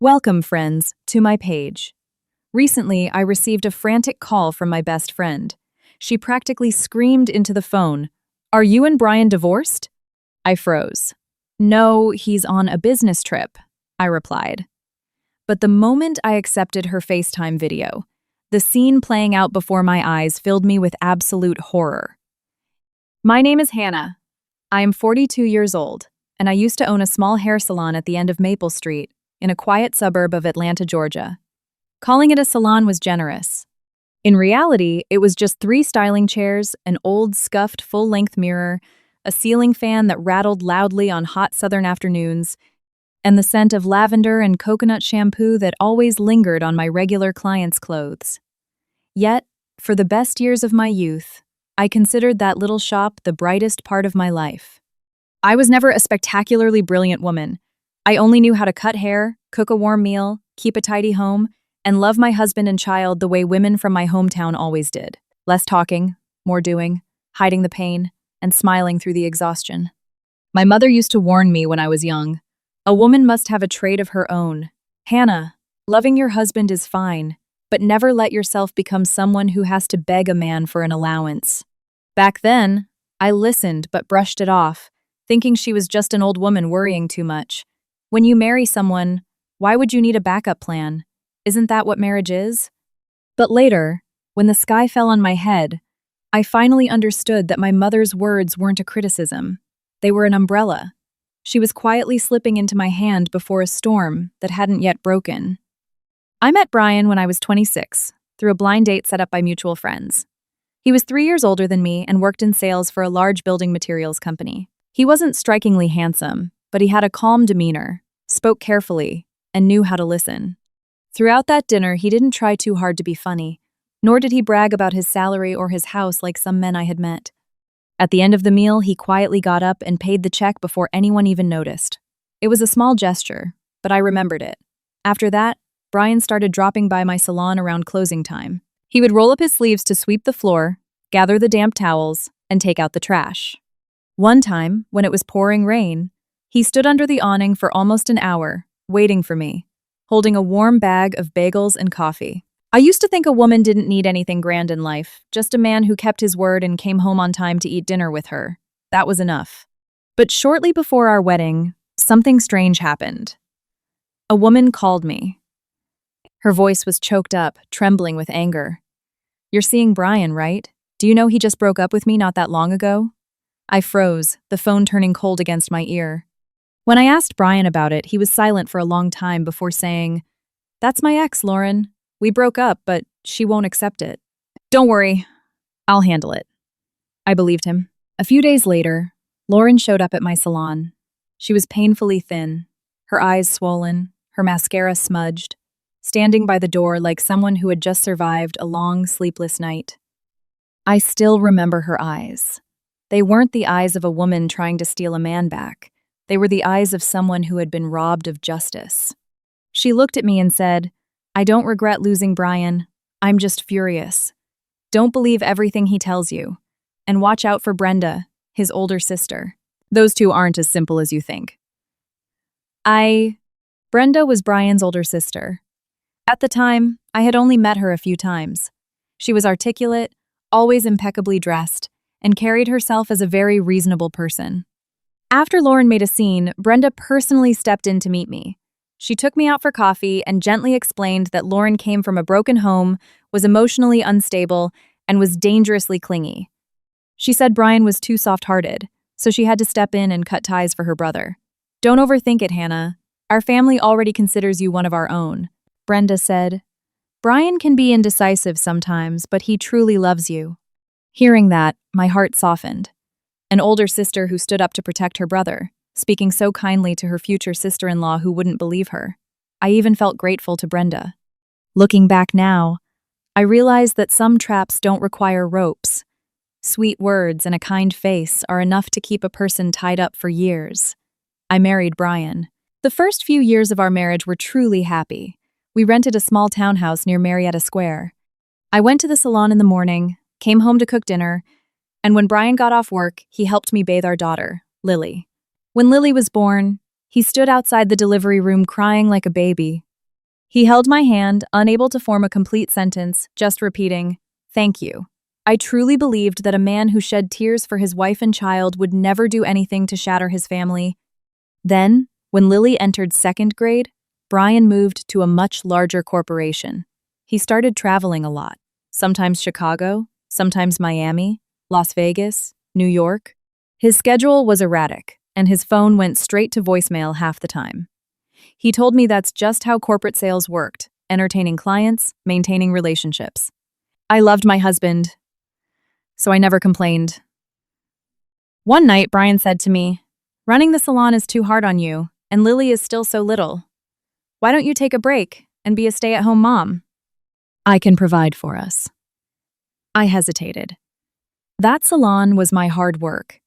Welcome, friends, to my page. Recently, I received a frantic call from my best friend. She practically screamed into the phone, "Are you and Brian divorced?" I froze. "No, he's on a business trip," I replied. But the moment I accepted her FaceTime video, the scene playing out before my eyes filled me with absolute horror. My name is Hannah. I am 42 years old, and I used to own a small hair salon at the end of Maple Street, in a quiet suburb of Atlanta, Georgia. Calling it a salon was generous. In reality, it was just 3 styling chairs, an old, scuffed, full-length mirror, a ceiling fan that rattled loudly on hot southern afternoons, and the scent of lavender and coconut shampoo that always lingered on my regular clients' clothes. Yet, for the best years of my youth, I considered that little shop the brightest part of my life. I was never a spectacularly brilliant woman. I only knew how to cut hair, cook a warm meal, keep a tidy home, and love my husband and child the way women from my hometown always did. Less talking, more doing, hiding the pain, and smiling through the exhaustion. My mother used to warn me when I was young, "A woman must have a trade of her own. Hannah, loving your husband is fine, but never let yourself become someone who has to beg a man for an allowance." Back then, I listened but brushed it off, thinking she was just an old woman worrying too much. When you marry someone, why would you need a backup plan? Isn't that what marriage is? But later, when the sky fell on my head, I finally understood that my mother's words weren't a criticism. They were an umbrella. She was quietly slipping into my hand before a storm that hadn't yet broken. I met Brian when I was 26, through a blind date set up by mutual friends. He was 3 years older than me and worked in sales for a large building materials company. He wasn't strikingly handsome, but he had a calm demeanor, spoke carefully, and knew how to listen. Throughout that dinner, he didn't try too hard to be funny, nor did he brag about his salary or his house like some men I had met. At the end of the meal, he quietly got up and paid the check before anyone even noticed. It was a small gesture, but I remembered it. After that, Brian started dropping by my salon around closing time. He would roll up his sleeves to sweep the floor, gather the damp towels, and take out the trash. One time, when it was pouring rain, he stood under the awning for almost an hour, waiting for me, holding a warm bag of bagels and coffee. I used to think a woman didn't need anything grand in life, just a man who kept his word and came home on time to eat dinner with her. That was enough. But shortly before our wedding, something strange happened. A woman called me. Her voice was choked up, trembling with anger. "You're seeing Brian, right? Do you know he just broke up with me not that long ago?" I froze, the phone turning cold against my ear. When I asked Brian about it, he was silent for a long time before saying, "That's my ex, Lauren. We broke up, but she won't accept it." "Don't worry, I'll handle it." I believed him. A few days later, Lauren showed up at my salon. She was painfully thin, her eyes swollen, her mascara smudged, standing by the door like someone who had just survived a long, sleepless night. I still remember her eyes. They weren't the eyes of a woman trying to steal a man back. They were the eyes of someone who had been robbed of justice. She looked at me and said, "I don't regret losing Brian. I'm just furious. Don't believe everything he tells you. And watch out for Brenda, his older sister. Those two aren't as simple as you think." Brenda was Brian's older sister. At the time, I had only met her a few times. She was articulate, always impeccably dressed, and carried herself as a very reasonable person. After Lauren made a scene, Brenda personally stepped in to meet me. She took me out for coffee and gently explained that Lauren came from a broken home, was emotionally unstable, and was dangerously clingy. She said Brian was too soft-hearted, so she had to step in and cut ties for her brother. "Don't overthink it, Hannah. Our family already considers you one of our own," Brenda said. "Brian can be indecisive sometimes, but he truly loves you." Hearing that, my heart softened. An older sister who stood up to protect her brother, speaking so kindly to her future sister-in-law who wouldn't believe her. I even felt grateful to Brenda. Looking back now, I realized that some traps don't require ropes. Sweet words and a kind face are enough to keep a person tied up for years. I married Brian. The first few years of our marriage were truly happy. We rented a small townhouse near Marietta Square. I went to the salon in the morning, came home to cook dinner, and when Brian got off work, he helped me bathe our daughter, Lily. When Lily was born, he stood outside the delivery room crying like a baby, He held my hand, unable to form a complete sentence, just repeating, "Thank you." I truly believed that a man who shed tears for his wife and child would never do anything to shatter his family. Then, when Lily entered second grade, Brian moved to a much larger corporation. He started traveling a lot, sometimes Chicago, sometimes Miami, Las Vegas, New York. His schedule was erratic, and his phone went straight to voicemail half the time. He told me that's just how corporate sales worked, entertaining clients, maintaining relationships. I loved my husband, so I never complained. One night, Brian said to me, "Running the salon is too hard on you, and Lily is still so little. Why don't you take a break and be a stay-at-home mom? I can provide for us." I hesitated. That salon was my hard work.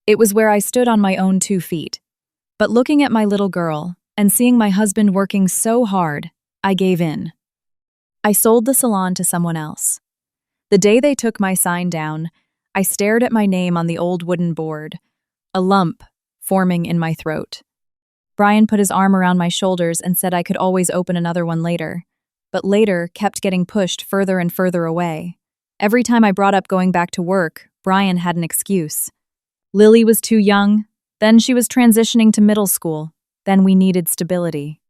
It was where I stood on my own 2 feet. But looking at my little girl and seeing my husband working so hard, I gave in. I sold the salon to someone else. The day they took my sign down, I stared at my name on the old wooden board, a lump forming in my throat. Brian put his arm around my shoulders and said I could always open another one later, but later kept getting pushed further and further away. Every time I brought up going back to work, Brian had an excuse. Lily was too young, then she was transitioning to middle school, then we needed stability.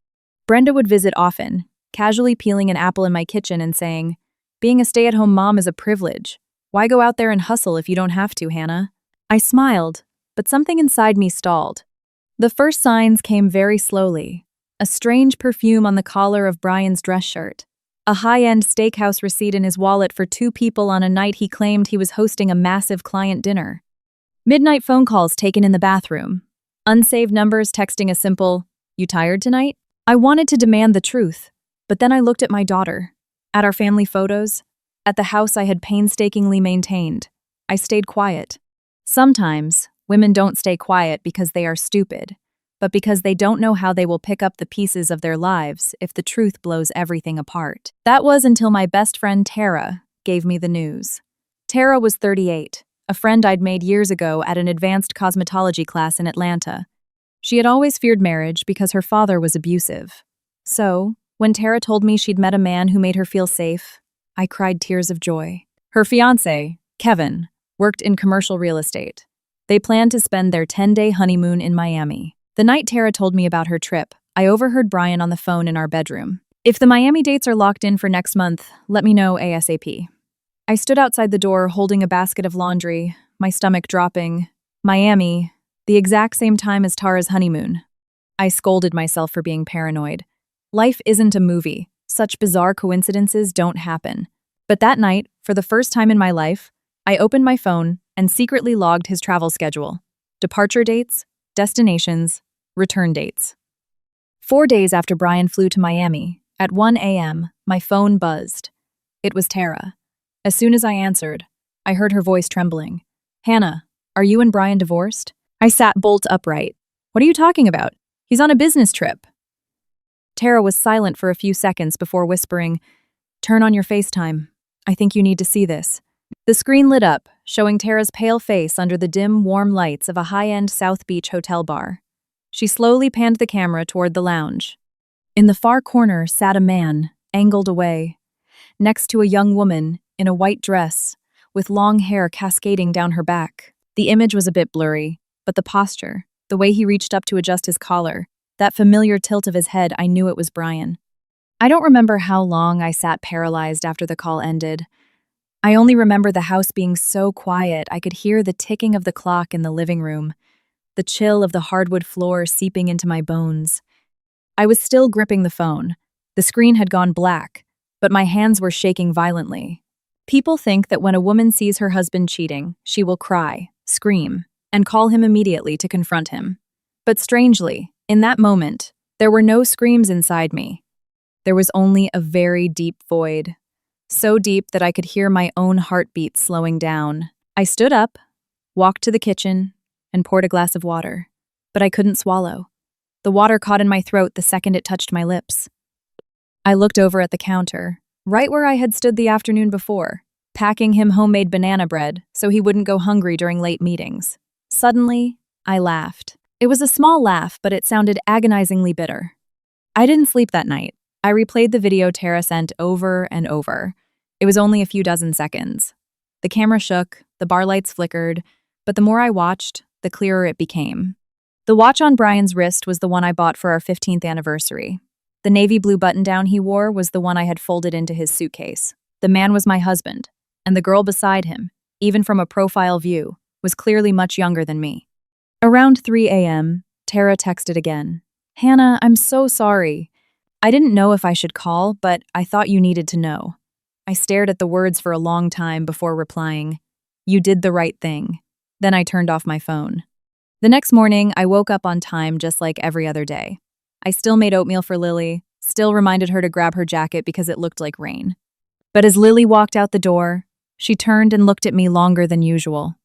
Brenda would visit often, casually peeling an apple in my kitchen and saying, "Being a stay-at-home mom is a privilege. Why go out there and hustle if you don't have to, Hannah?" I smiled, but something inside me stalled. The first signs came very slowly. A strange perfume on the collar of Brian's dress shirt. A high-end steakhouse receipt in his wallet for 2 people on a night he claimed he was hosting a massive client dinner. Midnight phone calls taken in the bathroom. Unsaved numbers texting a simple, "You tired tonight?" I wanted to demand the truth, but then I looked at my daughter, at our family photos, at the house I had painstakingly maintained. I stayed quiet. Sometimes, women don't stay quiet because they are stupid, but because they don't know how they will pick up the pieces of their lives if the truth blows everything apart. That was until my best friend Tara gave me the news. Tara was 38, a friend I'd made years ago at an advanced cosmetology class in Atlanta. She had always feared marriage because her father was abusive. So, when Tara told me she'd met a man who made her feel safe, I cried tears of joy. Her fiancé, Kevin, worked in commercial real estate. They planned to spend their 10-day honeymoon in Miami. The night Tara told me about her trip, I overheard Brian on the phone in our bedroom. "If the Miami dates are locked in for next month, let me know ASAP." I stood outside the door holding a basket of laundry, my stomach dropping. Miami, the exact same time as Tara's honeymoon. I scolded myself for being paranoid. Life isn't a movie. Such bizarre coincidences don't happen. But that night, for the first time in my life, I opened my phone and secretly logged his travel schedule. Departure dates, destinations, return dates. 4 days after Brian flew to Miami, at 1 a.m., my phone buzzed. It was Tara. As soon as I answered, I heard her voice trembling. "Hannah, are you and Brian divorced?" I sat bolt upright. "What are you talking about? He's on a business trip." Tara was silent for a few seconds before whispering, "Turn on your FaceTime. I think you need to see this." The screen lit up, showing Tara's pale face under the dim, warm lights of a high-end South Beach hotel bar. She slowly panned the camera toward the lounge. In the far corner sat a man, angled away, next to a young woman in a white dress, with long hair cascading down her back. The image was a bit blurry, but the posture, the way he reached up to adjust his collar, that familiar tilt of his head, I knew it was Brian. I don't remember how long I sat paralyzed after the call ended. I only remember the house being so quiet I could hear the ticking of the clock in the living room, the chill of the hardwood floor seeping into my bones. I was still gripping the phone. The screen had gone black, but my hands were shaking violently. People think that when a woman sees her husband cheating, she will cry, scream, and call him immediately to confront him. But strangely, in that moment, there were no screams inside me. There was only a very deep void, so deep that I could hear my own heartbeat slowing down. I stood up, walked to the kitchen, and poured a glass of water, but I couldn't swallow. The water caught in my throat the second it touched my lips. I looked over at the counter, right where I had stood the afternoon before, packing him homemade banana bread so he wouldn't go hungry during late meetings. Suddenly, I laughed. It was a small laugh, but it sounded agonizingly bitter. I didn't sleep that night. I replayed the video Tara sent over and over. It was only a few dozen seconds. The camera shook, the bar lights flickered, but the more I watched, the clearer it became. The watch on Brian's wrist was the one I bought for our 15th anniversary. The navy blue button-down he wore was the one I had folded into his suitcase. The man was my husband, and the girl beside him, even from a profile view, was clearly much younger than me. Around 3 a.m., Tara texted again. "Hannah, I'm so sorry. I didn't know if I should call, but I thought you needed to know." I stared at the words for a long time before replying, "You did the right thing." Then I turned off my phone. The next morning, I woke up on time just like every other day. I still made oatmeal for Lily, still reminded her to grab her jacket because it looked like rain. But as Lily walked out the door, she turned and looked at me longer than usual.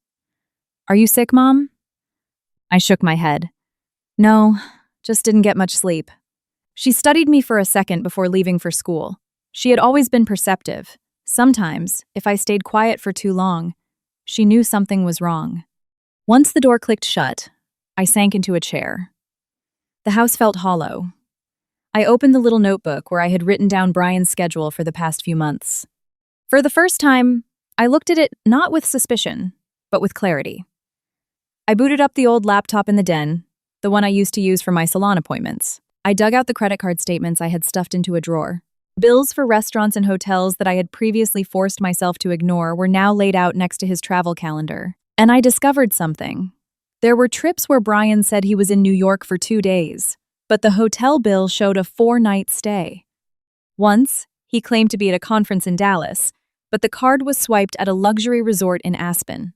"Are you sick, Mom?" I shook my head. "No, just didn't get much sleep." She studied me for a second before leaving for school. She had always been perceptive. Sometimes, if I stayed quiet for too long, she knew something was wrong. Once the door clicked shut, I sank into a chair. The house felt hollow. I opened the little notebook where I had written down Brian's schedule for the past few months. For the first time, I looked at it not with suspicion, but with clarity. I booted up the old laptop in the den, the one I used to use for my salon appointments. I dug out the credit card statements I had stuffed into a drawer. Bills for restaurants and hotels that I had previously forced myself to ignore were now laid out next to his travel calendar. And I discovered something. There were trips where Brian said he was in New York for 2 days, but the hotel bill showed a 4-night stay. Once, he claimed to be at a conference in Dallas, but the card was swiped at a luxury resort in Aspen.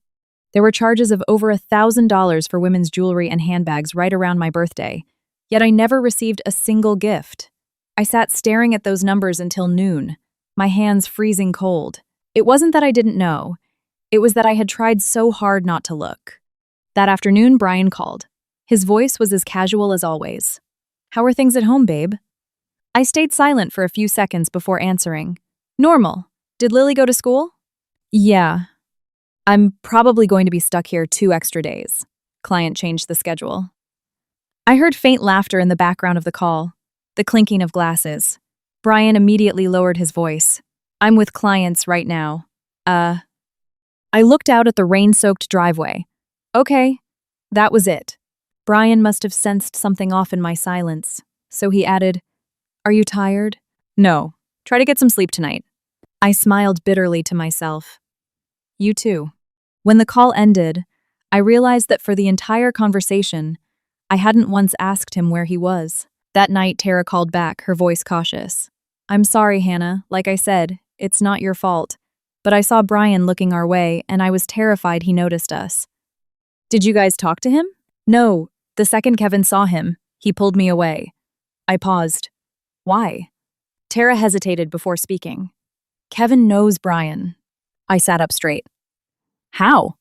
There were charges of over $1,000 for women's jewelry and handbags right around my birthday, yet I never received a single gift. I sat staring at those numbers until noon, my hands freezing cold. It wasn't that I didn't know. It was that I had tried so hard not to look. That afternoon, Brian called. His voice was as casual as always. "How are things at home, babe?" I stayed silent for a few seconds before answering. "Normal. Did Lily go to school?" "Yeah. I'm probably going to be stuck here 2 extra days." Client changed the schedule. I heard faint laughter in the background of the call, the clinking of glasses. Brian immediately lowered his voice. "I'm with clients right now. I looked out at the rain-soaked driveway. Okay, that was it. Brian must have sensed something off in my silence, so he added, "Are you tired?" "No. Try to get some sleep tonight." I smiled bitterly to myself. "You too." When the call ended, I realized that for the entire conversation, I hadn't once asked him where he was. That night, Tara called back, her voice cautious. "I'm sorry, Hannah. Like I said, it's not your fault. But I saw Brian looking our way, and I was terrified he noticed us." "Did you guys talk to him?" "No. The second Kevin saw him, he pulled me away." I paused. "Why?" Tara hesitated before speaking. "Kevin knows Brian." I sat up straight. "How?"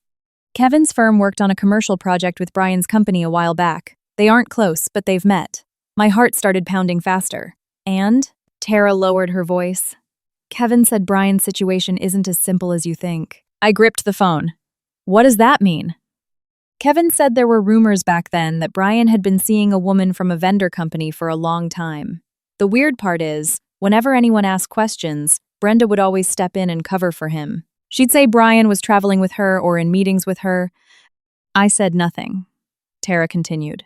"Kevin's firm worked on a commercial project with Brian's company a while back. They aren't close, but they've met." My heart started pounding faster. "And?" Tara lowered her voice. "Kevin said Brian's situation isn't as simple as you think." I gripped the phone. "What does that mean?" Kevin said there were rumors back then that Brian had been seeing a woman from a vendor company for a long time. The weird part is, whenever anyone asked questions, Brenda would always step in and cover for him. She'd say Brian was traveling with her or in meetings with her. I said nothing. Tara continued.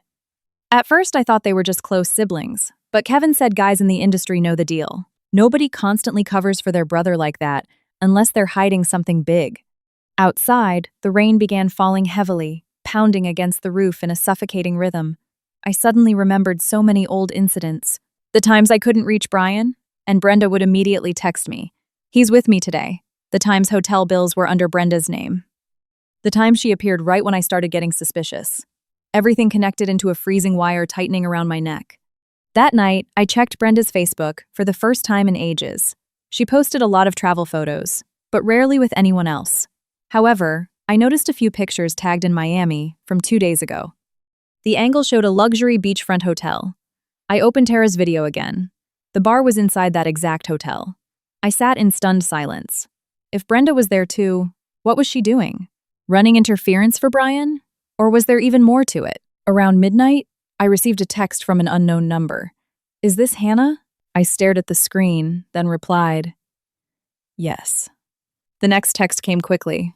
"At first I thought they were just close siblings, but Kevin said guys in the industry know the deal. Nobody constantly covers for their brother like that unless they're hiding something big." Outside, the rain began falling heavily, pounding against the roof in a suffocating rhythm. I suddenly remembered so many old incidents. The times I couldn't reach Brian, and Brenda would immediately text me. "He's with me today." The times hotel bills were under Brenda's name. The time she appeared right when I started getting suspicious. Everything connected into a freezing wire tightening around my neck. That night, I checked Brenda's Facebook for the first time in ages. She posted a lot of travel photos, but rarely with anyone else. However, I noticed a few pictures tagged in Miami from 2 days ago. The angle showed a luxury beachfront hotel. I opened Tara's video again. The bar was inside that exact hotel. I sat in stunned silence. If Brenda was there too, what was she doing? Running interference for Brian? Or was there even more to it? Around midnight, I received a text from an unknown number. "Is this Hannah?" I stared at the screen, then replied, yes. The next text came quickly.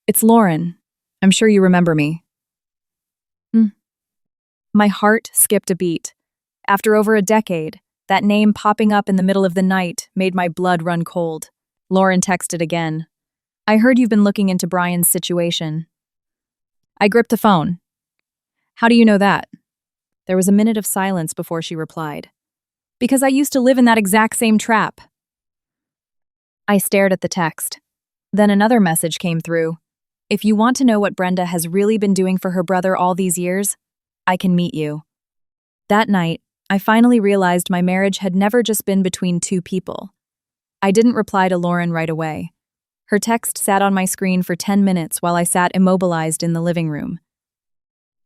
It's Lauren. I'm sure you remember me. My heart skipped a beat. After over a decade, that name popping up in the middle of the night made my blood run cold. Lauren texted again. I heard you've been looking into Brian's situation. I gripped the phone. How do you know that? There was a minute of silence before she replied. Because I used to live in that exact same trap. I stared at the text. Then another message came through. If you want to know what Brenda has really been doing for her brother all these years, I can meet you. That night, I finally realized my marriage had never just been between two people. I didn't reply to Lauren right away. Her text sat on my screen for 10 minutes while I sat immobilized in the living room.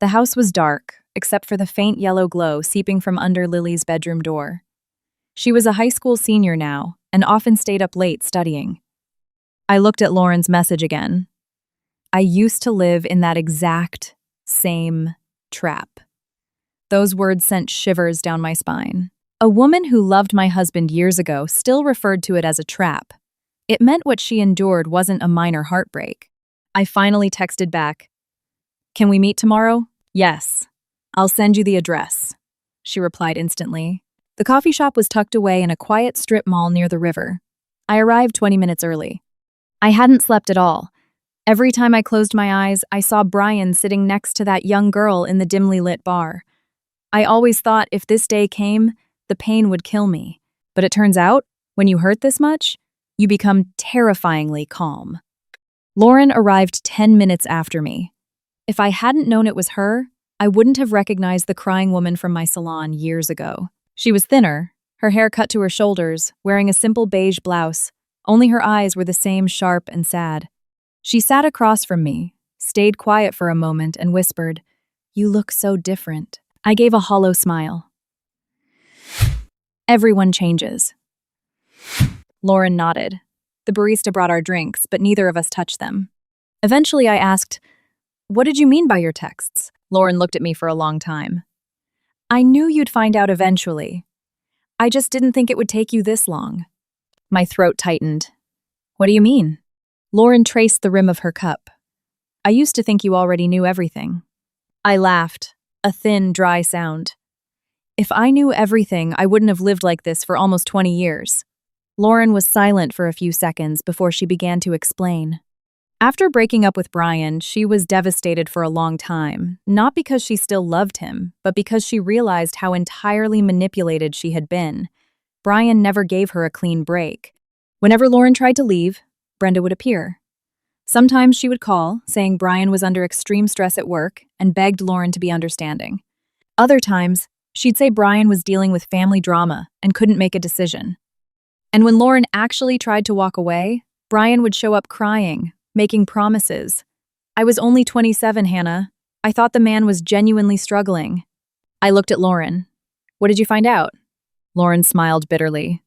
The house was dark, except for the faint yellow glow seeping from under Lily's bedroom door. She was a high school senior now and often stayed up late studying. I looked at Lauren's message again. I used to live in that exact same trap. Those words sent shivers down my spine. A woman who loved my husband years ago still referred to it as a trap. It meant what she endured wasn't a minor heartbreak. I finally texted back. Can we meet tomorrow? Yes. I'll send you the address. She replied instantly. The coffee shop was tucked away in a quiet strip mall near the river. I arrived 20 minutes early. I hadn't slept at all. Every time I closed my eyes, I saw Brian sitting next to that young girl in the dimly lit bar. I always thought if this day came, the pain would kill me. But it turns out, when you hurt this much, you become terrifyingly calm. Lauren arrived 10 minutes after me. If I hadn't known it was her, I wouldn't have recognized the crying woman from my salon years ago. She was thinner, her hair cut to her shoulders, wearing a simple beige blouse. Only her eyes were the same sharp and sad. She sat across from me, stayed quiet for a moment, and whispered, "You look so different." I gave a hollow smile. Everyone changes. Lauren nodded. The barista brought our drinks, but neither of us touched them. Eventually I asked, "What did you mean by your texts?" Lauren looked at me for a long time. "I knew you'd find out eventually. I just didn't think it would take you this long." My throat tightened. "What do you mean?" Lauren traced the rim of her cup. "I used to think you already knew everything." I laughed, a thin, dry sound. If I knew everything, I wouldn't have lived like this for almost 20 years. Lauren was silent for a few seconds before she began to explain. After breaking up with Brian, she was devastated for a long time, not because she still loved him, but because she realized how entirely manipulated she had been. Brian never gave her a clean break. Whenever Lauren tried to leave, Brenda would appear. Sometimes she would call, saying Brian was under extreme stress at work, and begged Lauren to be understanding. Other times, she'd say Brian was dealing with family drama and couldn't make a decision. And when Lauren actually tried to walk away, Brian would show up crying, making promises. "I was only 27, Hannah. I thought the man was genuinely struggling." I looked at Lauren. "What did you find out?" Lauren smiled bitterly.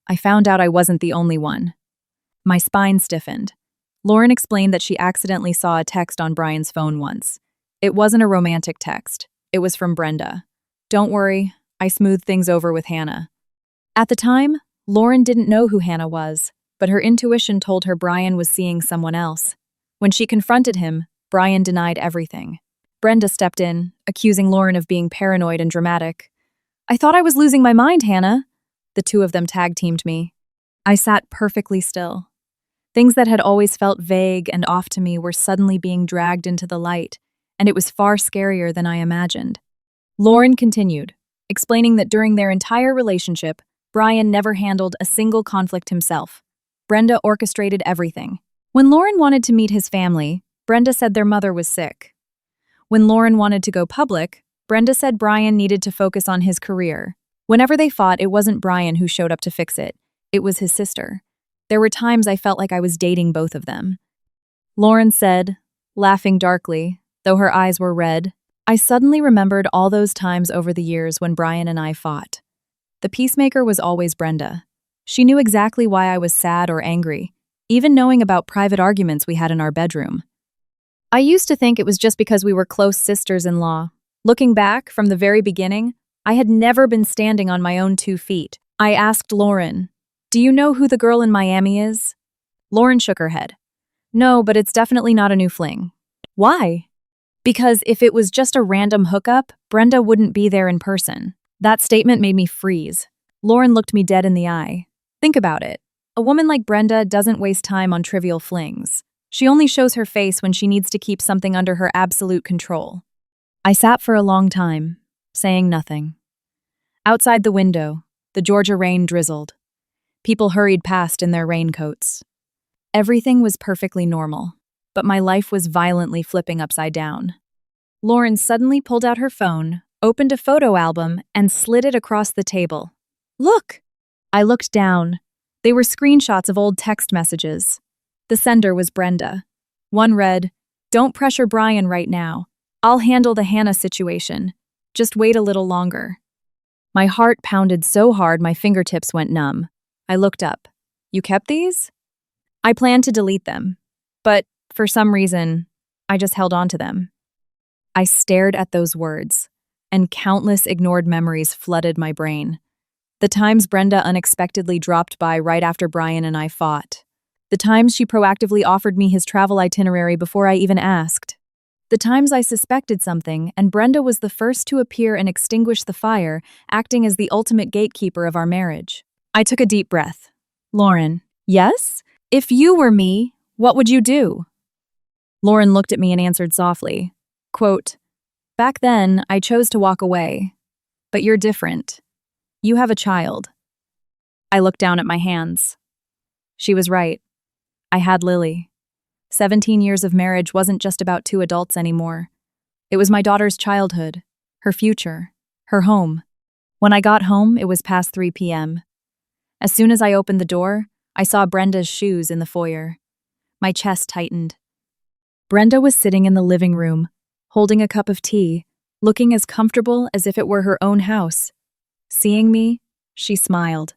"I found out I wasn't the only one." My spine stiffened. Lauren explained that she accidentally saw a text on Brian's phone once. It wasn't a romantic text. It was from Brenda. "Don't worry, I smoothed things over with Hannah." At the time, Lauren didn't know who Hannah was, but her intuition told her Brian was seeing someone else. When she confronted him, Brian denied everything. Brenda stepped in, accusing Lauren of being paranoid and dramatic. "I thought I was losing my mind, Hannah." The two of them tag-teamed me. I sat perfectly still. Things that had always felt vague and off to me were suddenly being dragged into the light, and it was far scarier than I imagined. Lauren continued, explaining that during their entire relationship, Brian never handled a single conflict himself. Brenda orchestrated everything. When Lauren wanted to meet his family, Brenda said their mother was sick. When Lauren wanted to go public, Brenda said Brian needed to focus on his career. Whenever they fought, it wasn't Brian who showed up to fix it. It was his sister. There were times I felt like I was dating both of them. Lauren said, laughing darkly, though her eyes were red, "I suddenly remembered all those times over the years when Brian and I fought. The peacemaker was always Brenda. She knew exactly why I was sad or angry, even knowing about private arguments we had in our bedroom. I used to think it was just because we were close sisters-in-law. Looking back, from the very beginning, I had never been standing on my own 2 feet. I asked Lauren, "Do you know who the girl in Miami is?" Lauren shook her head. "No, but it's definitely not a new fling." "Why?" "Because if it was just a random hookup, Brenda wouldn't be there in person." That statement made me freeze. Lauren looked me dead in the eye. Think about it. A woman like Brenda doesn't waste time on trivial flings. She only shows her face when she needs to keep something under her absolute control. I sat for a long time, saying nothing. Outside the window, the Georgia rain drizzled. People hurried past in their raincoats. Everything was perfectly normal, but my life was violently flipping upside down. Lauren suddenly pulled out her phone, opened a photo album, and slid it across the table. "Look!" I looked down. They were screenshots of old text messages. The sender was Brenda. One read, "Don't pressure Brian right now. I'll handle the Hannah situation. Just wait a little longer." My heart pounded so hard my fingertips went numb. I looked up. "You kept these?" I planned to delete them, but for some reason, I just held on to them. I stared at those words, and countless ignored memories flooded my brain. The times Brenda unexpectedly dropped by right after Brian and I fought. The times she proactively offered me his travel itinerary before I even asked. The times I suspected something, and Brenda was the first to appear and extinguish the fire, acting as the ultimate gatekeeper of our marriage. I took a deep breath. "Lauren, yes? If you were me, what would you do?" Lauren looked at me and answered softly, quote, "Back then, I chose to walk away. But you're different. You have a child." I looked down at my hands. She was right. I had Lily. 17 years of marriage wasn't just about two adults anymore. It was my daughter's childhood, her future, her home. When I got home, it was past 3 p.m. As soon as I opened the door, I saw Brenda's shoes in the foyer. My chest tightened. Brenda was sitting in the living room, holding a cup of tea, looking as comfortable as if it were her own house. Seeing me, she smiled.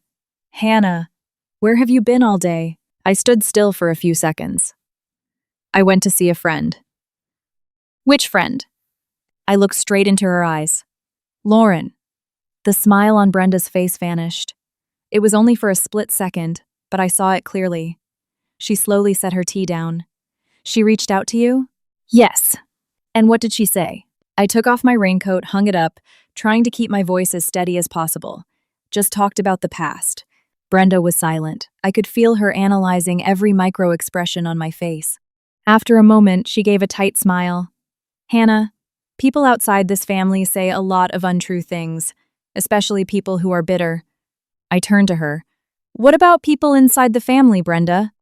"Hannah, where have you been all day?" I stood still for a few seconds. "I went to see a friend." "Which friend?" I looked straight into her eyes. "Lauren." The smile on Brenda's face vanished. It was only for a split second, but I saw it clearly. She slowly set her tea down. "She reached out to you?" "Yes." "And what did she say?" I took off my raincoat, hung it up, trying to keep my voice as steady as possible. "Just talked about the past." Brenda was silent. I could feel her analyzing every micro-expression on my face. After a moment, she gave a tight smile. "Hannah, people outside this family say a lot of untrue things, especially people who are bitter." I turned to her. "What about people inside the family, Brenda?"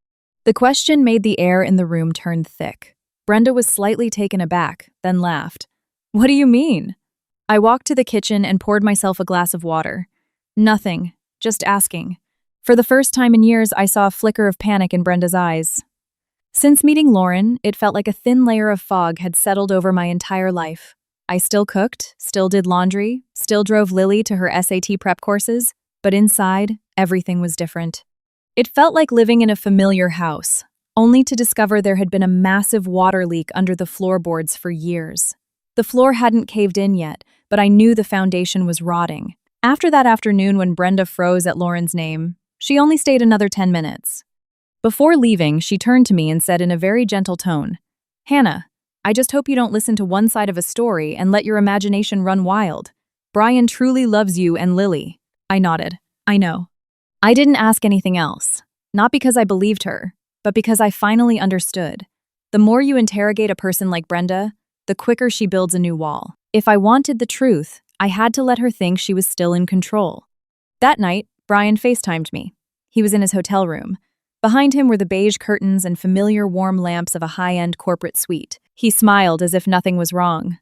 The question made the air in the room turn thick. Brenda was slightly taken aback, then laughed. "What do you mean?" I walked to the kitchen and poured myself a glass of water. "Nothing, just asking." For the first time in years, I saw a flicker of panic in Brenda's eyes. Since meeting Lauren, it felt like a thin layer of fog had settled over my entire life. I still cooked, still did laundry, still drove Lily to her SAT prep courses, but inside, everything was different. It felt like living in a familiar house, only to discover there had been a massive water leak under the floorboards for years. The floor hadn't caved in yet, but I knew the foundation was rotting. After that afternoon when Brenda froze at Lauren's name, she only stayed another 10 minutes. Before leaving, she turned to me and said in a very gentle tone, "Hannah, I just hope you don't listen to one side of a story and let your imagination run wild. Brian truly loves you and Lily." I nodded. "I know." I didn't ask anything else, not because I believed her, but because I finally understood. The more you interrogate a person like Brenda, the quicker she builds a new wall. If I wanted the truth, I had to let her think she was still in control. That night, Brian FaceTimed me. He was in his hotel room. Behind him were the beige curtains and familiar warm lamps of a high-end corporate suite. He smiled as if nothing was wrong.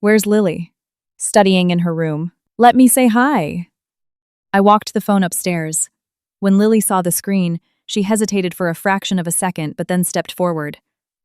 "Where's Lily?" "Studying in her room." "Let me say hi." I walked the phone upstairs. When Lily saw the screen, she hesitated for a fraction of a second, but then stepped forward.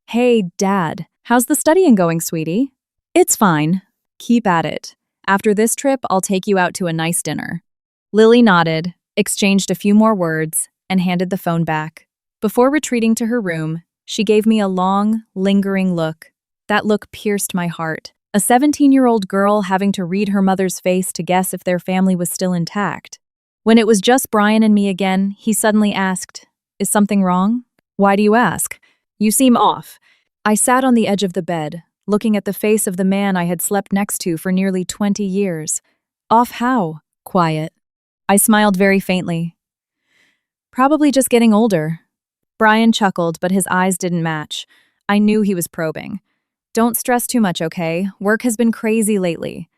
"Hey, Dad, how's the studying going, sweetie?" "It's fine. Keep at it. After this trip, I'll take you out to a nice dinner." Lily nodded, exchanged a few more words, and handed the phone back. Before retreating to her room, she gave me a long, lingering look. That look pierced my heart. A 17-year-old girl having to read her mother's face to guess if their family was still intact. When it was just Brian and me again, he suddenly asked, "Is something wrong?" "Why do you ask? You seem off." I sat on the edge of the bed, looking at the face of the man I had slept next to for nearly 20 years. Off how? Quiet. I smiled very faintly. Probably just getting older. Brian chuckled, but his eyes didn't match. I knew he was probing. Don't stress too much, okay? Work has been crazy lately.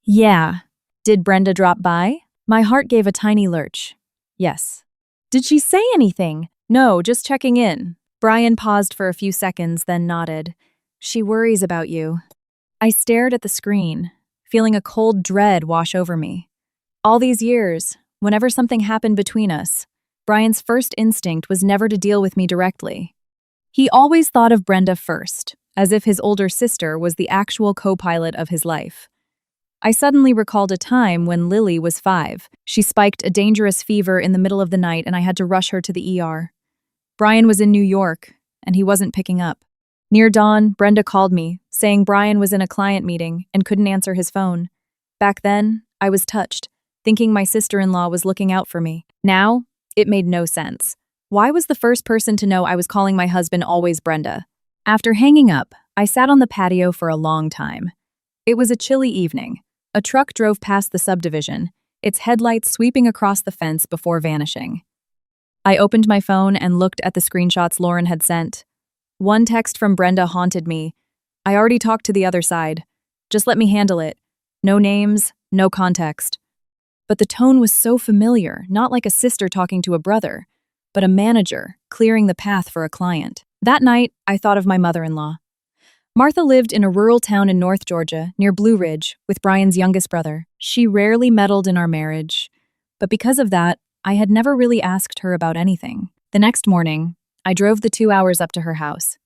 Yeah. Did Brenda drop by? My heart gave a tiny lurch. Yes. Did she say anything? No, just checking in. Brian paused for a few seconds, then nodded. She worries about you. I stared at the screen, feeling a cold dread wash over me. All these years, whenever something happened between us, Brian's first instinct was never to deal with me directly. He always thought of Brenda first, as if his older sister was the actual co-pilot of his life. I suddenly recalled a time when Lily was 5. She spiked a dangerous fever in the middle of the night and I had to rush her to the ER. Brian was in New York, and he wasn't picking up. Near dawn, Brenda called me, saying Brian was in a client meeting and couldn't answer his phone. Back then, I was touched, thinking my sister-in-law was looking out for me. Now, it made no sense. Why was the first person to know I was calling my husband always Brenda? After hanging up, I sat on the patio for a long time. It was a chilly evening. A truck drove past the subdivision, its headlights sweeping across the fence before vanishing. I opened my phone and looked at the screenshots Lauren had sent. One text from Brenda haunted me. "I already talked to the other side. Just let me handle it. No names, no context." But the tone was so familiar, not like a sister talking to a brother, but a manager clearing the path for a client. That night, I thought of my mother-in-law. Martha lived in a rural town in North Georgia, near Blue Ridge, with Brian's youngest brother. She rarely meddled in our marriage, but because of that, I had never really asked her about anything. The next morning, I drove the 2 hours up to her house.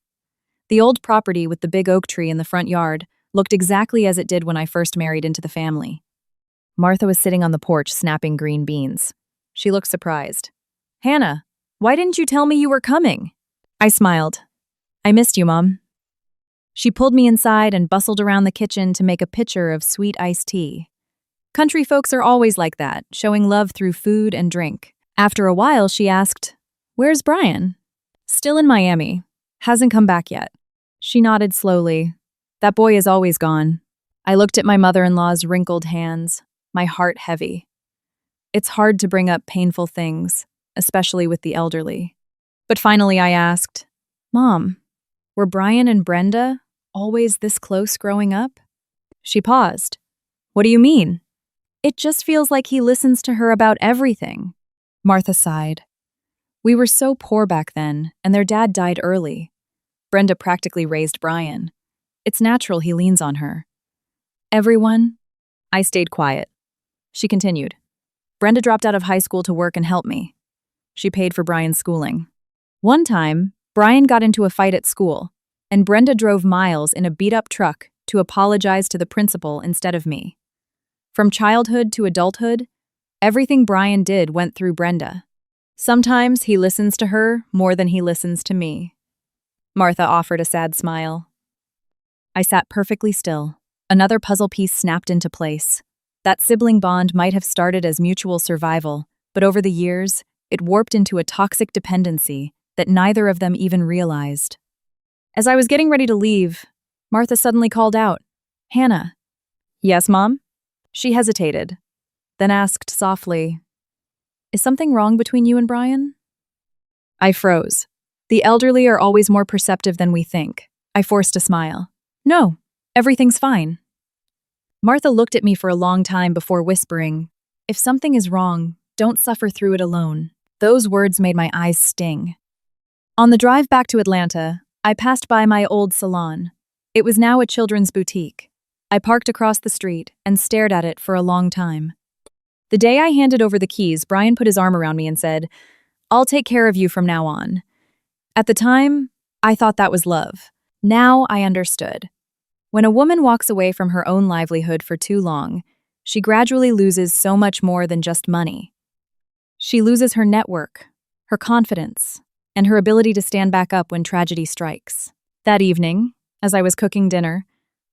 The old property with the big oak tree in the front yard looked exactly as it did when I first married into the family. Martha was sitting on the porch snapping green beans. She looked surprised. "Hannah, why didn't you tell me you were coming?" I smiled. "I missed you, Mom." She pulled me inside and bustled around the kitchen to make a pitcher of sweet iced tea. Country folks are always like that, showing love through food and drink. After a while, she asked, "Where's Brian?" "Still in Miami. Hasn't come back yet." She nodded slowly. "That boy is always gone." I looked at my mother-in-law's wrinkled hands, my heart heavy. It's hard to bring up painful things, especially with the elderly. But finally I asked, "Mom, were Brian and Brenda always this close growing up?" She paused. "What do you mean?" "It just feels like he listens to her about everything." Martha sighed. "We were so poor back then, and their dad died early. Brenda practically raised Brian. It's natural he leans on her." "Everyone?" I stayed quiet. She continued. "Brenda dropped out of high school to work and help me. She paid for Brian's schooling. One time, Brian got into a fight at school, and Brenda drove miles in a beat-up truck to apologize to the principal instead of me. From childhood to adulthood, everything Brian did went through Brenda. Sometimes he listens to her more than he listens to me." Martha offered a sad smile. I sat perfectly still. Another puzzle piece snapped into place. That sibling bond might have started as mutual survival, but over the years, it warped into a toxic dependency that neither of them even realized. As I was getting ready to leave, Martha suddenly called out, "Hannah." "Yes, Mom?" She hesitated, then asked softly, "Is something wrong between you and Brian?" I froze. The elderly are always more perceptive than we think. I forced a smile. "No, everything's fine." Martha looked at me for a long time before whispering, "If something is wrong, don't suffer through it alone." Those words made my eyes sting. On the drive back to Atlanta, I passed by my old salon. It was now a children's boutique. I parked across the street and stared at it for a long time. The day I handed over the keys, Brian put his arm around me and said, "I'll take care of you from now on." At the time, I thought that was love. Now I understood. When a woman walks away from her own livelihood for too long, she gradually loses so much more than just money. She loses her network, her confidence, and her ability to stand back up when tragedy strikes. That evening, as I was cooking dinner,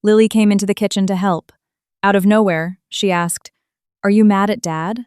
Lily came into the kitchen to help. Out of nowhere, she asked, "Are you mad at Dad?"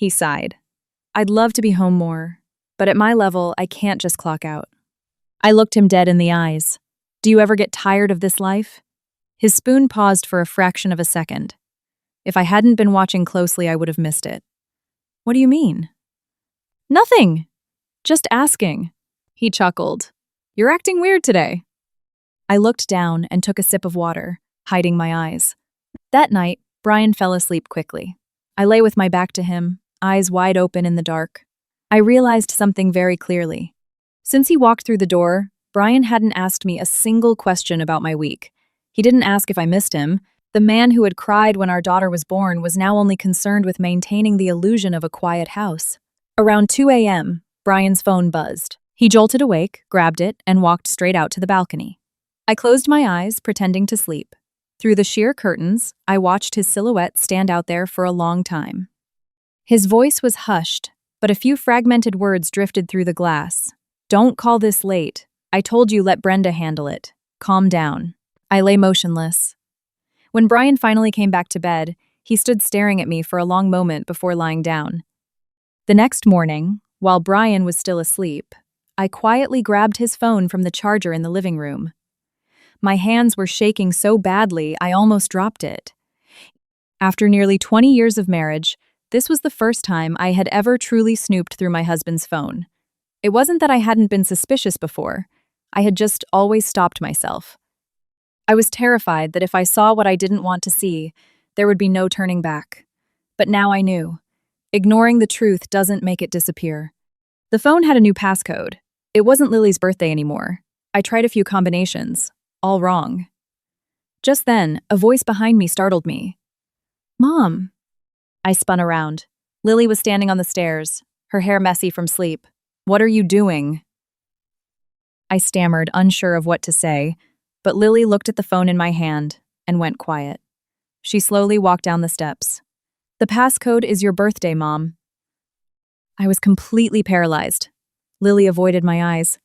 He sighed. I'd love to be home more, but at my level, I can't just clock out. I looked him dead in the eyes. Do you ever get tired of this life? His spoon paused for a fraction of a second. If I hadn't been watching closely, I would have missed it. What do you mean? Nothing. Just asking. He chuckled. You're acting weird today. I looked down and took a sip of water, hiding my eyes. That night, Brian fell asleep quickly. I lay with my back to him, eyes wide open in the dark. I realized something very clearly. Since he walked through the door, Brian hadn't asked me a single question about my week. He didn't ask if I missed him. The man who had cried when our daughter was born was now only concerned with maintaining the illusion of a quiet house. Around 2 a.m., Brian's phone buzzed. He jolted awake, grabbed it, and walked straight out to the balcony. I closed my eyes, pretending to sleep. Through the sheer curtains, I watched his silhouette stand out there for a long time. His voice was hushed, but a few fragmented words drifted through the glass. Don't call this late. I told you let Brenda handle it. Calm down. I lay motionless. When Brian finally came back to bed, he stood staring at me for a long moment before lying down. The next morning, while Brian was still asleep, I quietly grabbed his phone from the charger in the living room. My hands were shaking so badly I almost dropped it. After nearly 20 years of marriage, this was the first time I had ever truly snooped through my husband's phone. It wasn't that I hadn't been suspicious before. I had just always stopped myself. I was terrified that if I saw what I didn't want to see, there would be no turning back. But now I knew. Ignoring the truth doesn't make it disappear. The phone had a new passcode. It wasn't Lily's birthday anymore. I tried a few combinations. All wrong. Just then, a voice behind me startled me. Mom. I spun around. Lily was standing on the stairs, her hair messy from sleep. What are you doing? I stammered, unsure of what to say, but Lily looked at the phone in my hand and went quiet. She slowly walked down the steps. The passcode is your birthday, Mom. I was completely paralyzed. Lily avoided my eyes.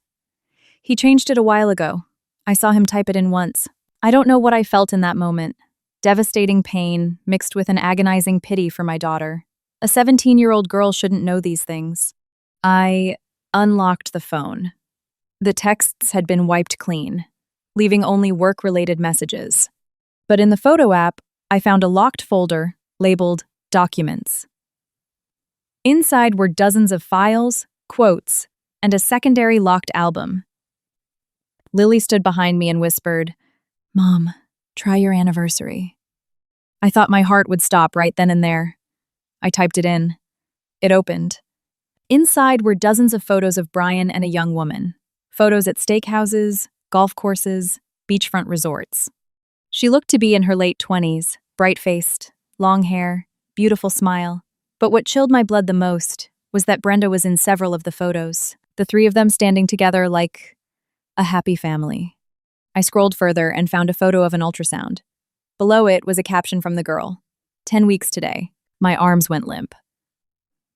He changed it a while ago. I saw him type it in once. I don't know what I felt in that moment. Devastating pain mixed with an agonizing pity for my daughter. A 17-year-old girl shouldn't know these things. I unlocked the phone. The texts had been wiped clean, leaving only work-related messages. But in the photo app, I found a locked folder labeled Documents. Inside were dozens of files, quotes, and a secondary locked album. Lily stood behind me and whispered, Mom, try your anniversary. I thought my heart would stop right then and there. I typed it in. It opened. Inside were dozens of photos of Brian and a young woman. Photos at steakhouses, golf courses, beachfront resorts. She looked to be in her late 20s, bright-faced, long hair, beautiful smile. But what chilled my blood the most was that Brenda was in several of the photos, the three of them standing together like a happy family. I scrolled further and found a photo of an ultrasound. Below it was a caption from the girl. 10 weeks today. My arms went limp.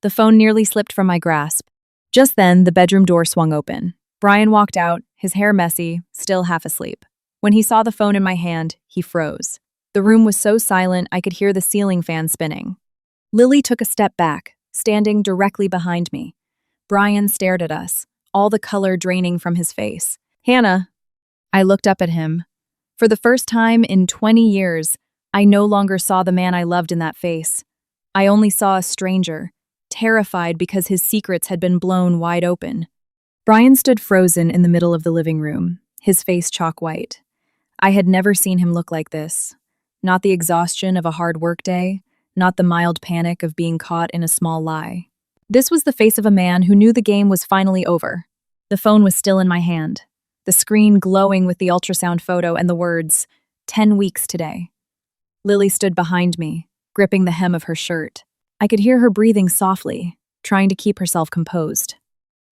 The phone nearly slipped from my grasp. Just then, the bedroom door swung open. Brian walked out, his hair messy, still half asleep. When he saw the phone in my hand, he froze. The room was so silent I could hear the ceiling fan spinning. Lily took a step back, standing directly behind me. Brian stared at us, all the color draining from his face. Hannah. I looked up at him. For the first time in 20 years, I no longer saw the man I loved in that face. I only saw a stranger, terrified because his secrets had been blown wide open. Brian stood frozen in the middle of the living room, his face chalk white. I had never seen him look like this. Not the exhaustion of a hard workday, not the mild panic of being caught in a small lie. This was the face of a man who knew the game was finally over. The phone was still in my hand, the screen glowing with the ultrasound photo and the words, 10 weeks today. Lily stood behind me, gripping the hem of her shirt. I could hear her breathing softly, trying to keep herself composed.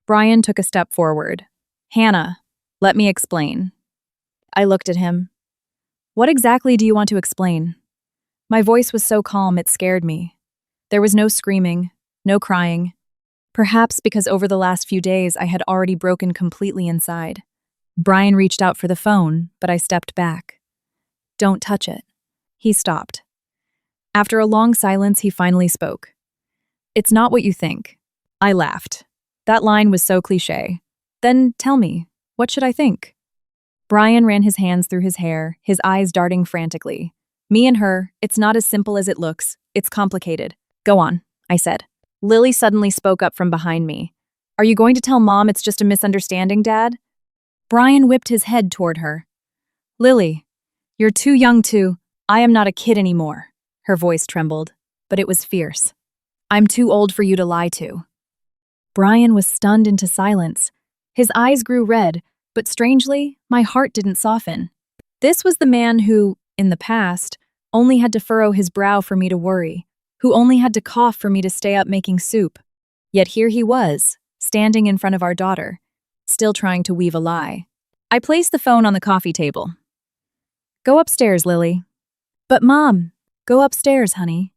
Brian took a step forward. Hannah, let me explain. I looked at him. What exactly do you want to explain? My voice was so calm it scared me. There was no screaming, no crying. Perhaps because over the last few days I had already broken completely inside. Brian reached out for the phone, but I stepped back. Don't touch it. He stopped. After a long silence, he finally spoke. It's not what you think. I laughed. That line was so cliché. Then tell me, what should I think? Brian ran his hands through his hair, his eyes darting frantically. Me and her, it's not as simple as it looks. It's complicated. Go on, I said. Lily suddenly spoke up from behind me. Are you going to tell Mom it's just a misunderstanding, Dad? Brian whipped his head toward her. Lily, you're too young to. I am not a kid anymore. Her voice trembled, but it was fierce. I'm too old for you to lie to. Brian was stunned into silence. His eyes grew red, but strangely, my heart didn't soften. This was the man who, in the past, only had to furrow his brow for me to worry, who only had to cough for me to stay up making soup. Yet here he was, standing in front of our daughter, still trying to weave a lie. I placed the phone on the coffee table. Go upstairs, Lily. But Mom, go upstairs, honey.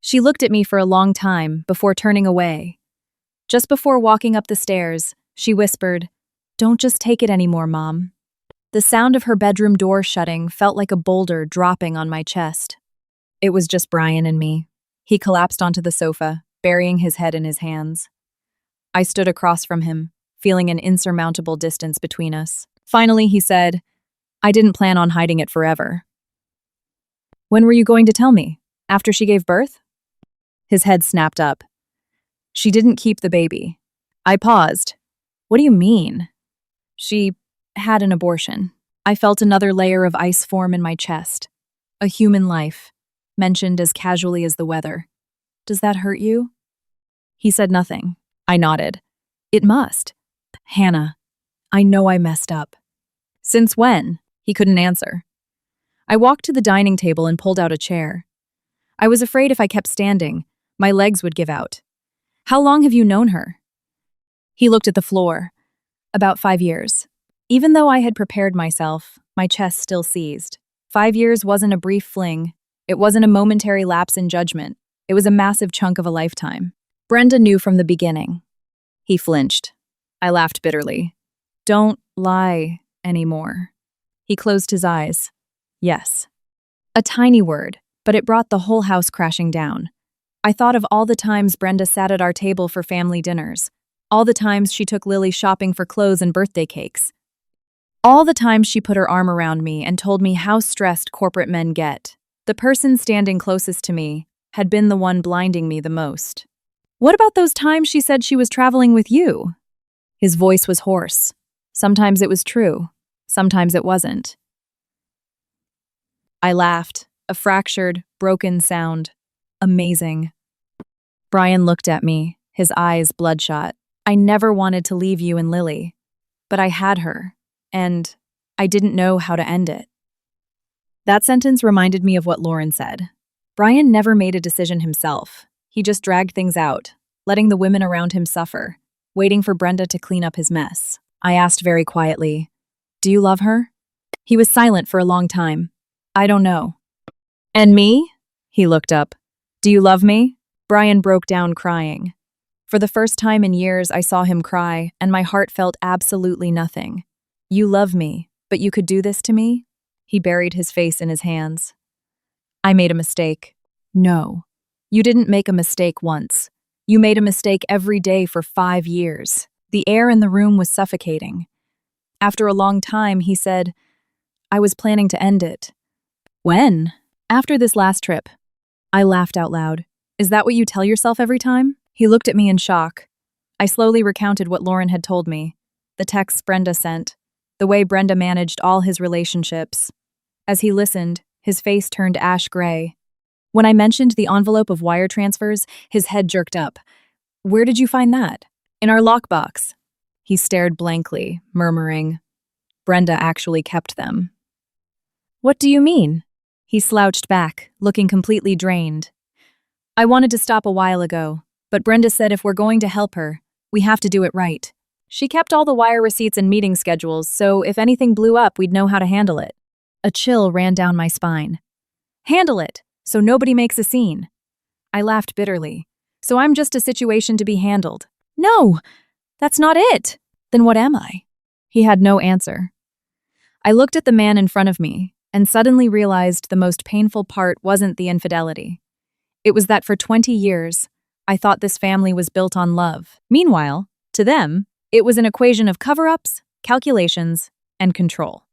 She looked at me for a long time before turning away. Just before walking up the stairs, she whispered, Don't just take it anymore, Mom. The sound of her bedroom door shutting felt like a boulder dropping on my chest. It was just Brian and me. He collapsed onto the sofa, burying his head in his hands. I stood across from him, feeling an insurmountable distance between us. Finally, he said, I didn't plan on hiding it forever. When were you going to tell me? After she gave birth? His head snapped up. She didn't keep the baby. I paused. What do you mean? She had an abortion. I felt another layer of ice form in my chest. A human life, mentioned as casually as the weather. Does that hurt you? He said nothing. I nodded. It must. Hannah, I know I messed up. Since when? He couldn't answer. I walked to the dining table and pulled out a chair. I was afraid if I kept standing, my legs would give out. How long have you known her? He looked at the floor. About 5 years. Even though I had prepared myself, my chest still seized. 5 years wasn't a brief fling. It wasn't a momentary lapse in judgment. It was a massive chunk of a lifetime. Brenda knew from the beginning. He flinched. I laughed bitterly. Don't lie anymore. He closed his eyes. Yes. A tiny word, but it brought the whole house crashing down. I thought of all the times Brenda sat at our table for family dinners. All the times she took Lily shopping for clothes and birthday cakes. All the times she put her arm around me and told me how stressed corporate men get. The person standing closest to me had been the one blinding me the most. What about those times she said she was traveling with you? His voice was hoarse. Sometimes it was true. Sometimes it wasn't. I laughed, a fractured, broken sound. Amazing. Brian looked at me, his eyes bloodshot. I never wanted to leave you and Lily, but I had her, and I didn't know how to end it. That sentence reminded me of what Lauren said. Brian never made a decision himself. He just dragged things out, letting the women around him suffer, waiting for Brenda to clean up his mess. I asked very quietly, Do you love her? He was silent for a long time. I don't know. And me? He looked up. Do you love me? Brian broke down crying. For the first time in years, I saw him cry, and my heart felt absolutely nothing. You love me, but you could do this to me? He buried his face in his hands. I made a mistake. No. You didn't make a mistake once. You made a mistake every day for 5 years. The air in the room was suffocating. After a long time, he said, I was planning to end it. When? After this last trip. I laughed out loud. Is that what you tell yourself every time? He looked at me in shock. I slowly recounted what Lauren had told me. The texts Brenda sent. The way Brenda managed all his relationships. As he listened, his face turned ash gray. When I mentioned the envelope of wire transfers, his head jerked up. Where did you find that? In our lockbox. He stared blankly, murmuring, Brenda actually kept them. What do you mean? He slouched back, looking completely drained. I wanted to stop a while ago, but Brenda said if we're going to help her, we have to do it right. She kept all the wire receipts and meeting schedules, so if anything blew up, we'd know how to handle it. A chill ran down my spine. Handle it, so nobody makes a scene. I laughed bitterly. So I'm just a situation to be handled. No, that's not it. Then what am I? He had no answer. I looked at the man in front of me and suddenly realized the most painful part wasn't the infidelity. It was that for 20 years, I thought this family was built on love. Meanwhile, to them, it was an equation of cover-ups, calculations, and control.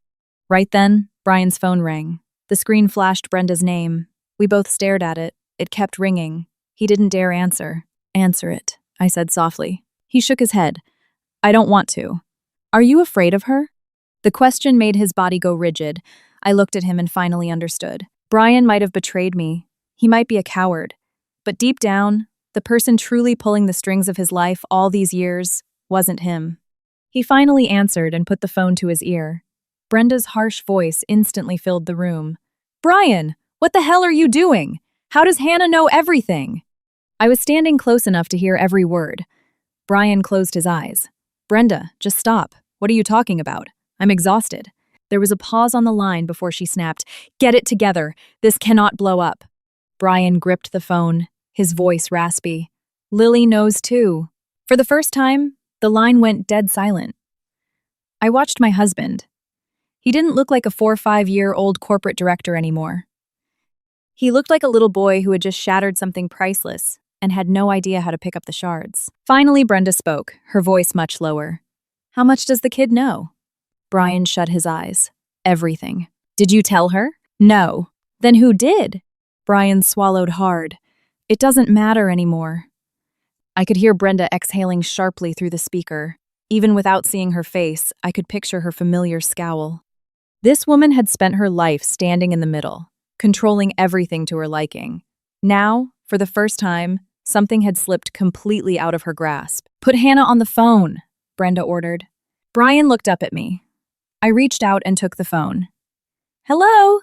Right then, Brian's phone rang. The screen flashed Brenda's name. We both stared at it. It kept ringing. He didn't dare answer. Answer it, I said softly. He shook his head. I don't want to. Are you afraid of her? The question made his body go rigid. I looked at him and finally understood. Brian might have betrayed me. He might be a coward. But deep down, the person truly pulling the strings of his life all these years wasn't him. He finally answered and put the phone to his ear. Brenda's harsh voice instantly filled the room. Brian, what the hell are you doing? How does Hannah know everything? I was standing close enough to hear every word. Brian closed his eyes. Brenda, just stop. What are you talking about? I'm exhausted. There was a pause on the line before she snapped. Get it together. This cannot blow up. Brian gripped the phone, his voice raspy. Lily knows too. For the first time, the line went dead silent. I watched my husband. He didn't look like a 4 or 5-year-old corporate director anymore. He looked like a little boy who had just shattered something priceless and had no idea how to pick up the shards. Finally, Brenda spoke, her voice much lower. How much does the kid know? Brian shut his eyes. Everything. Did you tell her? No. Then who did? Brian swallowed hard. It doesn't matter anymore. I could hear Brenda exhaling sharply through the speaker. Even without seeing her face, I could picture her familiar scowl. This woman had spent her life standing in the middle, controlling everything to her liking. Now, for the first time, something had slipped completely out of her grasp. Put Hannah on the phone, Brenda ordered. Brian looked up at me. I reached out and took the phone. Hello?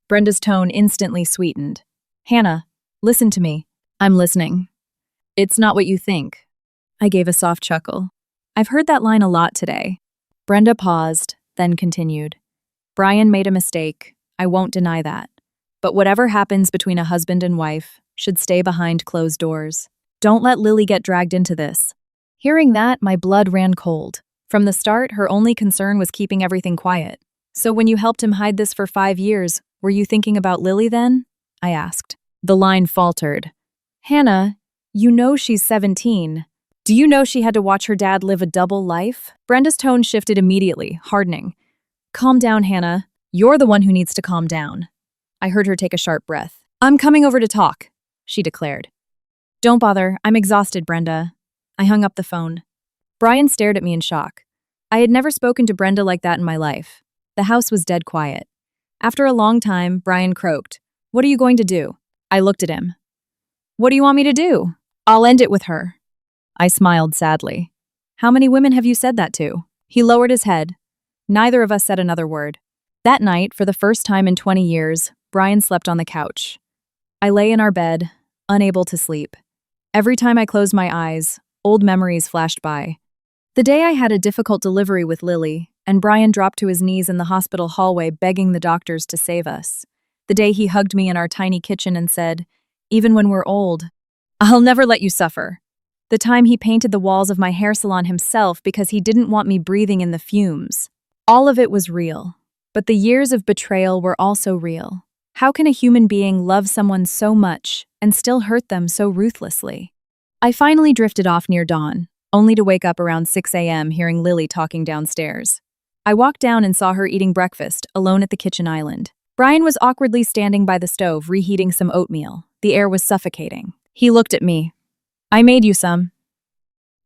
Brenda's tone instantly sweetened. Hannah, listen to me. I'm listening. It's not what you think. I gave a soft chuckle. I've heard that line a lot today. Brenda paused, then continued. Brian made a mistake. I won't deny that. But whatever happens between a husband and wife should stay behind closed doors. Don't let Lily get dragged into this. Hearing that, my blood ran cold. From the start, her only concern was keeping everything quiet. So when you helped him hide this for 5 years, were you thinking about Lily then? I asked. The line faltered. Hannah, you know she's 17. Do you know she had to watch her dad live a double life? Brenda's tone shifted immediately, hardening. Calm down, Hannah. You're the one who needs to calm down. I heard her take a sharp breath. I'm coming over to talk, she declared. Don't bother. I'm exhausted, Brenda. I hung up the phone. Brian stared at me in shock. I had never spoken to Brenda like that in my life. The house was dead quiet. After a long time, Brian croaked. What are you going to do? I looked at him. What do you want me to do? I'll end it with her. I smiled sadly. How many women have you said that to? He lowered his head. Neither of us said another word. That night, for the first time in 20 years, Brian slept on the couch. I lay in our bed, unable to sleep. Every time I closed my eyes, old memories flashed by. The day I had a difficult delivery with Lily, and Brian dropped to his knees in the hospital hallway begging the doctors to save us. The day he hugged me in our tiny kitchen and said, even when we're old, I'll never let you suffer. The time he painted the walls of my hair salon himself because he didn't want me breathing in the fumes. All of it was real, but the years of betrayal were also real. How can a human being love someone so much and still hurt them so ruthlessly? I finally drifted off near dawn, only to wake up around 6 a.m. hearing Lily talking downstairs. I walked down and saw her eating breakfast, alone at the kitchen island. Brian was awkwardly standing by the stove, reheating some oatmeal. The air was suffocating. He looked at me. I made you some.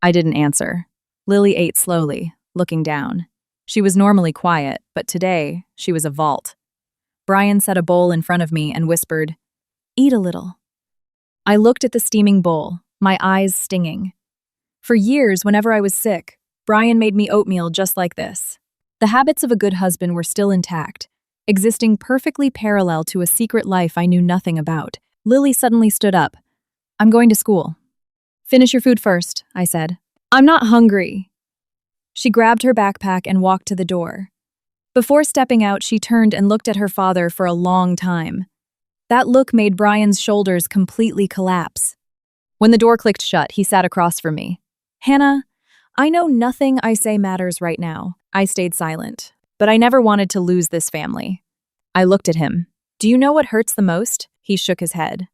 I didn't answer. Lily ate slowly, looking down. She was normally quiet, but today, she was a vault. Brian set a bowl in front of me and whispered, Eat a little. I looked at the steaming bowl, my eyes stinging. For years, whenever I was sick, Brian made me oatmeal just like this. The habits of a good husband were still intact, existing perfectly parallel to a secret life I knew nothing about. Lily suddenly stood up. I'm going to school. Finish your food first, I said. I'm not hungry. She grabbed her backpack and walked to the door. Before stepping out, she turned and looked at her father for a long time. That look made Brian's shoulders completely collapse. When the door clicked shut, he sat across from me. Hannah, I know nothing I say matters right now. I stayed silent, but I never wanted to lose this family. I looked at him. Do you know what hurts the most? He shook his head.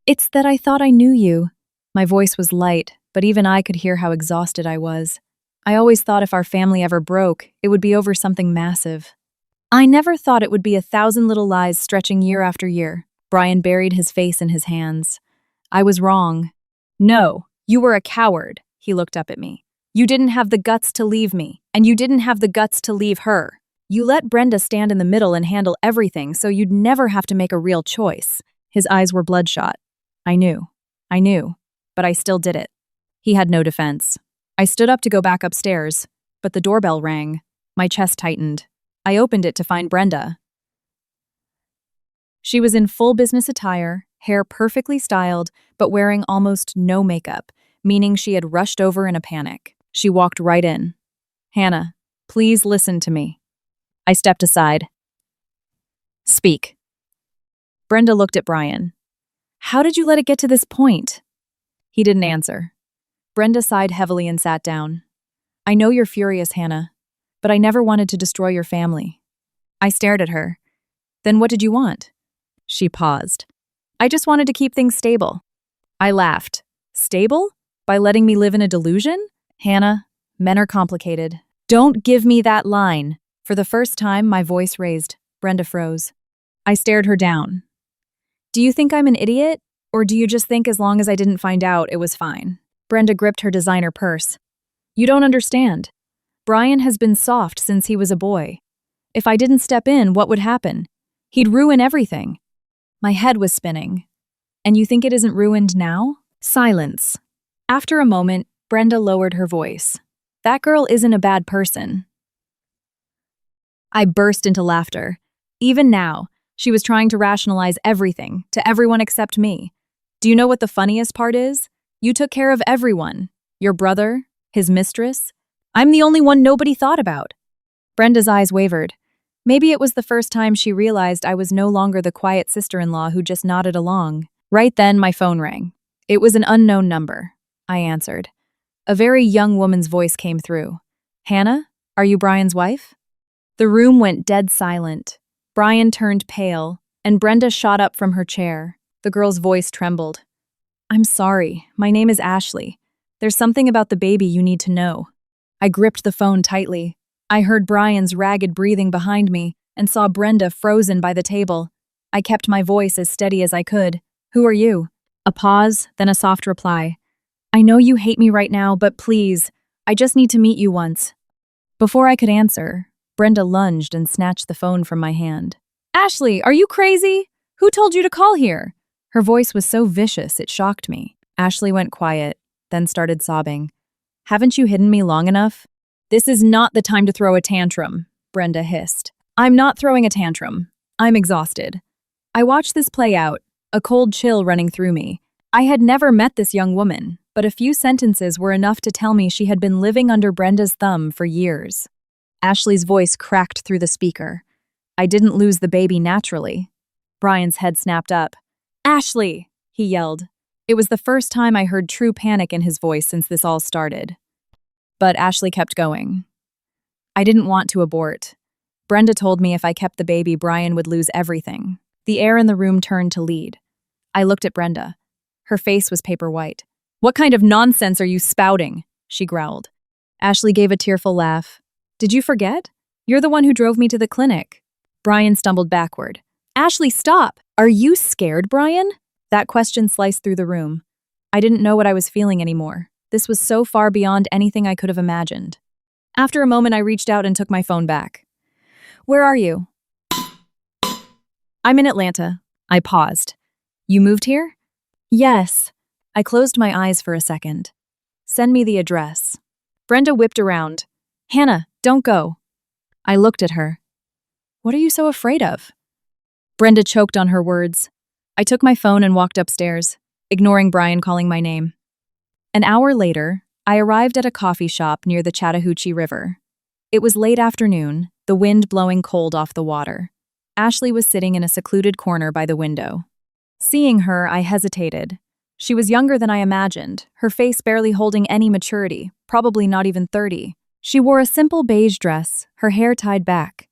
It's that I thought I knew you. My voice was light, but even I could hear how exhausted I was. I always thought if our family ever broke, it would be over something massive. I never thought it would be 1,000 little lies stretching year after year. Brian buried his face in his hands. I was wrong. No, you were a coward, he looked up at me. You didn't have the guts to leave me, and you didn't have the guts to leave her. You let Brenda stand in the middle and handle everything so you'd never have to make a real choice. His eyes were bloodshot. I knew, but I still did it. He had no defense. I stood up to go back upstairs, but the doorbell rang. My chest tightened. I opened it to find Brenda. She was in full business attire, hair perfectly styled, but wearing almost no makeup, meaning she had rushed over in a panic. She walked right in. Hannah, please listen to me. I stepped aside. Speak. Brenda looked at Brian. How did you let it get to this point? He didn't answer. Brenda sighed heavily and sat down. I know you're furious, Hannah, but I never wanted to destroy your family. I stared at her. Then what did you want? She paused. I just wanted to keep things stable. I laughed. Stable? By letting me live in a delusion? Hannah, men are complicated. Don't give me that line. For the first time, my voice raised. Brenda froze. I stared her down. Do you think I'm an idiot? Or do you just think as long as I didn't find out, it was fine? Brenda gripped her designer purse. You don't understand. Brian has been soft since he was a boy. If I didn't step in, what would happen? He'd ruin everything. My head was spinning. And you think it isn't ruined now? Silence. After a moment, Brenda lowered her voice. That girl isn't a bad person. I burst into laughter. Even now, she was trying to rationalize everything to everyone except me. Do you know what the funniest part is? You took care of everyone. Your brother, his mistress. I'm the only one nobody thought about. Brenda's eyes wavered. Maybe it was the first time she realized I was no longer the quiet sister-in-law who just nodded along. Right then, my phone rang. It was an unknown number. I answered. A very young woman's voice came through. Hannah, are you Brian's wife? The room went dead silent. Brian turned pale, and Brenda shot up from her chair. The girl's voice trembled. I'm sorry, my name is Ashley. There's something about the baby you need to know. I gripped the phone tightly. I heard Brian's ragged breathing behind me and saw Brenda frozen by the table. I kept my voice as steady as I could. Who are you? A pause, then a soft reply. I know you hate me right now, but please, I just need to meet you once. Before I could answer, Brenda lunged and snatched the phone from my hand. Ashley, are you crazy? Who told you to call here? Her voice was so vicious it shocked me. Ashley went quiet, then started sobbing. Haven't you hidden me long enough? This is not the time to throw a tantrum, Brenda hissed. I'm not throwing a tantrum. I'm exhausted. I watched this play out, a cold chill running through me. I had never met this young woman, but a few sentences were enough to tell me she had been living under Brenda's thumb for years. Ashley's voice cracked through the speaker. I didn't lose the baby naturally. Brian's head snapped up. Ashley, he yelled. It was the first time I heard true panic in his voice since this all started. But Ashley kept going. I didn't want to abort. Brenda told me if I kept the baby, Brian would lose everything. The air in the room turned to lead. I looked at Brenda. Her face was paper white. What kind of nonsense are you spouting? She growled. Ashley gave a tearful laugh. Did you forget? You're the one who drove me to the clinic. Brian stumbled backward. Ashley, stop! Are you scared, Brian? That question sliced through the room. I didn't know what I was feeling anymore. This was so far beyond anything I could have imagined. After a moment, I reached out and took my phone back. Where are you? I'm in Atlanta. I paused. You moved here? Yes. I closed my eyes for a second. Send me the address. Brenda whipped around. Hannah, don't go. I looked at her. What are you so afraid of? Brenda choked on her words. I took my phone and walked upstairs, ignoring Brian calling my name. An hour later, I arrived at a coffee shop near the Chattahoochee River. It was late afternoon, the wind blowing cold off the water. Ashley was sitting in a secluded corner by the window. Seeing her, I hesitated. She was younger than I imagined, her face barely holding any maturity, probably not even 30. She wore a simple beige dress, her hair tied back.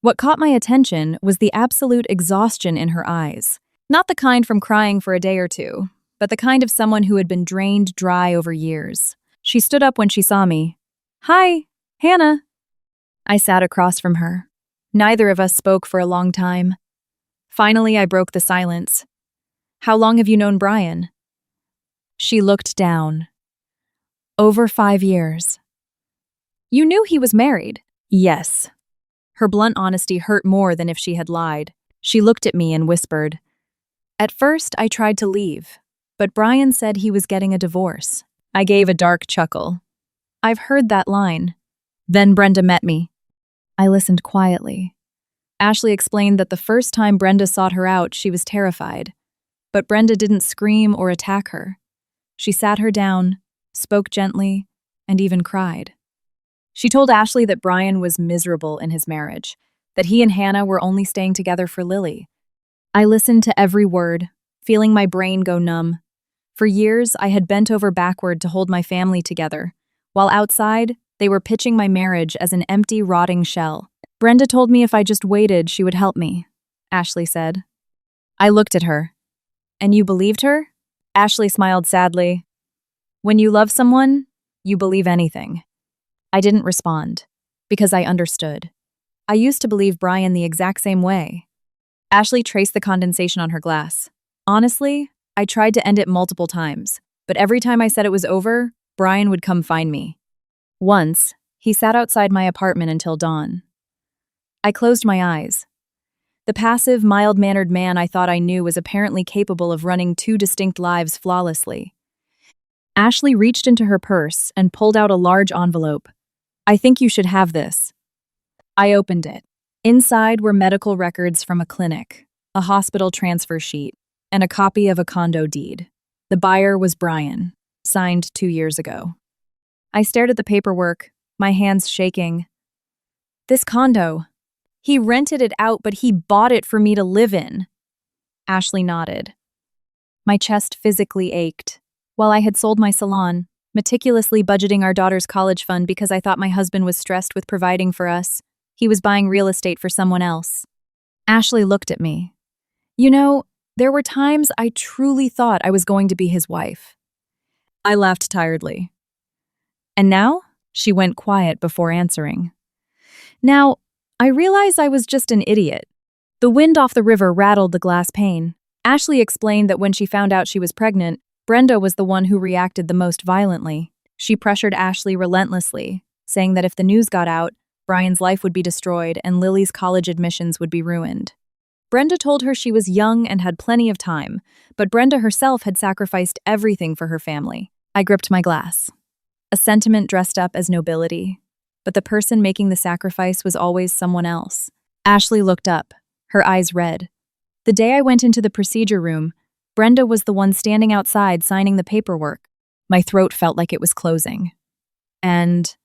What caught my attention was the absolute exhaustion in her eyes. Not the kind from crying for a day or two, but the kind of someone who had been drained dry over years. She stood up when she saw me. "Hi, Hannah." I sat across from her. Neither of us spoke for a long time. Finally, I broke the silence. "How long have you known Brian?" She looked down. "Over 5 years." "You knew he was married?" "Yes." Her blunt honesty hurt more than if she had lied. She looked at me and whispered. "At first, I tried to leave, but Brian said he was getting a divorce." I gave a dark chuckle. "I've heard that line." Then Brenda met me. I listened quietly. Ashley explained that the first time Brenda sought her out, she was terrified. But Brenda didn't scream or attack her. She sat her down, spoke gently, and even cried. She told Ashley that Brian was miserable in his marriage, that he and Hannah were only staying together for Lily. I listened to every word, feeling my brain go numb. For years, I had bent over backward to hold my family together, while outside, they were pitching my marriage as an empty, rotting shell. "Brenda told me if I just waited, she would help me," Ashley said. I looked at her. "And you believed her?" Ashley smiled sadly. "When you love someone, you believe anything." I didn't respond, because I understood. I used to believe Brian the exact same way. Ashley traced the condensation on her glass. "Honestly, I tried to end it multiple times, but every time I said it was over, Brian would come find me. Once, he sat outside my apartment until dawn. I closed my eyes. The passive, mild-mannered man I thought I knew was apparently capable of running 2 distinct lives flawlessly. Ashley reached into her purse and pulled out a large envelope. "I think you should have this." I opened it. Inside were medical records from a clinic, a hospital transfer sheet, and a copy of a condo deed. The buyer was Brian, signed 2 years ago. I stared at the paperwork, my hands shaking. "This condo. He rented it out, but he bought it for me to live in." Ashley nodded. My chest physically ached. While I had sold my salon, meticulously budgeting our daughter's college fund because I thought my husband was stressed with providing for us, he was buying real estate for someone else. Ashley looked at me. "You know, there were times I truly thought I was going to be his wife." I laughed tiredly. "And now?" She went quiet before answering. "Now, I realize I was just an idiot." The wind off the river rattled the glass pane. Ashley explained that when she found out she was pregnant, Brenda was the one who reacted the most violently. She pressured Ashley relentlessly, saying that if the news got out, Brian's life would be destroyed and Lily's college admissions would be ruined. Brenda told her she was young and had plenty of time, but Brenda herself had sacrificed everything for her family. I gripped my glass. A sentiment dressed up as nobility, but the person making the sacrifice was always someone else. Ashley looked up, her eyes red. The day I went into the procedure room, Brenda was the one standing outside signing the paperwork. My throat felt like it was closing. "And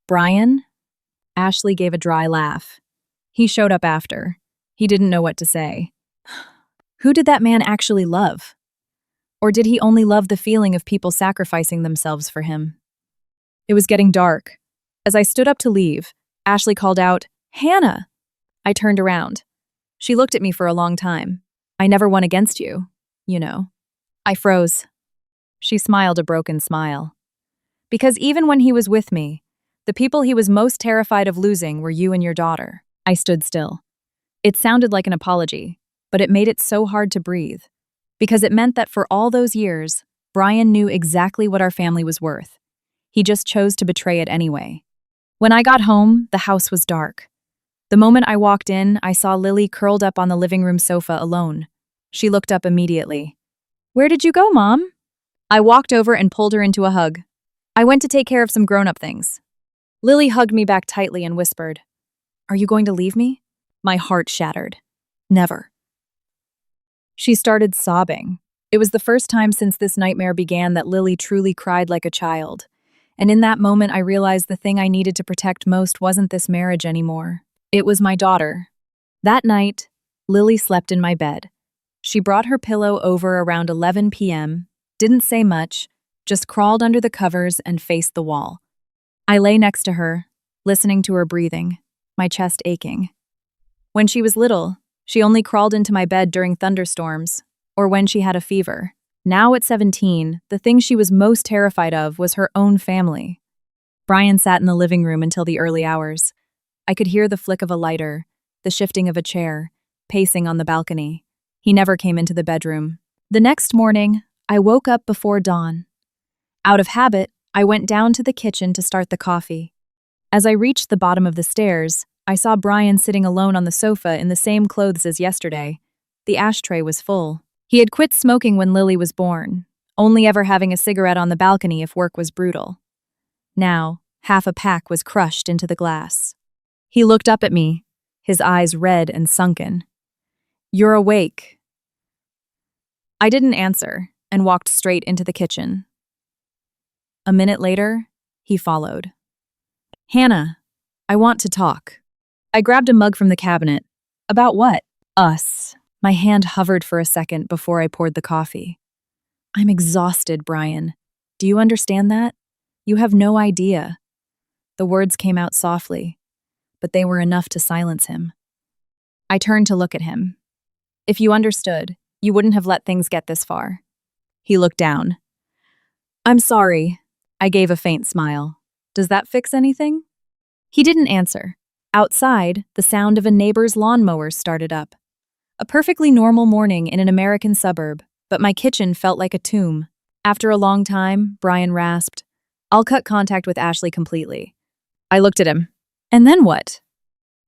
Brian?" Ashley gave a dry laugh. "He showed up after. He didn't know what to say." Who did that man actually love? Or did he only love the feeling of people sacrificing themselves for him? It was getting dark. As I stood up to leave, Ashley called out, "Hannah!" I turned around. She looked at me for a long time. "I never won against you, you know." I froze. She smiled a broken smile. "Because even when he was with me, the people he was most terrified of losing were you and your daughter." I stood still. It sounded like an apology, but it made it so hard to breathe. Because it meant that for all those years, Brian knew exactly what our family was worth. He just chose to betray it anyway. When I got home, the house was dark. The moment I walked in, I saw Lily curled up on the living room sofa alone. She looked up immediately. "Where did you go, Mom?" I walked over and pulled her into a hug. "I went to take care of some grown-up things." Lily hugged me back tightly and whispered, "Are you going to leave me?" My heart shattered. "Never." She started sobbing. It was the first time since this nightmare began that Lily truly cried like a child. And in that moment, I realized the thing I needed to protect most wasn't this marriage anymore. It was my daughter. That night, Lily slept in my bed. She brought her pillow over around 11 p.m., didn't say much, just crawled under the covers and faced the wall. I lay next to her, listening to her breathing, my chest aching. When she was little, she only crawled into my bed during thunderstorms or when she had a fever. Now at 17, the thing she was most terrified of was her own family. Brian sat in the living room until the early hours. I could hear the flick of a lighter, the shifting of a chair, pacing on the balcony. He never came into the bedroom. The next morning, I woke up before dawn. Out of habit, I went down to the kitchen to start the coffee. As I reached the bottom of the stairs, I saw Brian sitting alone on the sofa in the same clothes as yesterday. The ashtray was full. He had quit smoking when Lily was born, only ever having a cigarette on the balcony if work was brutal. Now, half a pack was crushed into the glass. He looked up at me, his eyes red and sunken. "You're awake." I didn't answer and walked straight into the kitchen. A minute later, he followed. "Hannah, I want to talk." I grabbed a mug from the cabinet. "About what?" "Us." My hand hovered for a second before I poured the coffee. "I'm exhausted, Brian. Do you understand that? You have no idea." The words came out softly, but they were enough to silence him. I turned to look at him. "If you understood, you wouldn't have let things get this far." He looked down. "I'm sorry." I gave a faint smile. "Does that fix anything?" He didn't answer. Outside, the sound of a neighbor's lawnmower started up. A perfectly normal morning in an American suburb, but my kitchen felt like a tomb. After a long time, Brian rasped, "I'll cut contact with Ashley completely." I looked at him. "And then what?"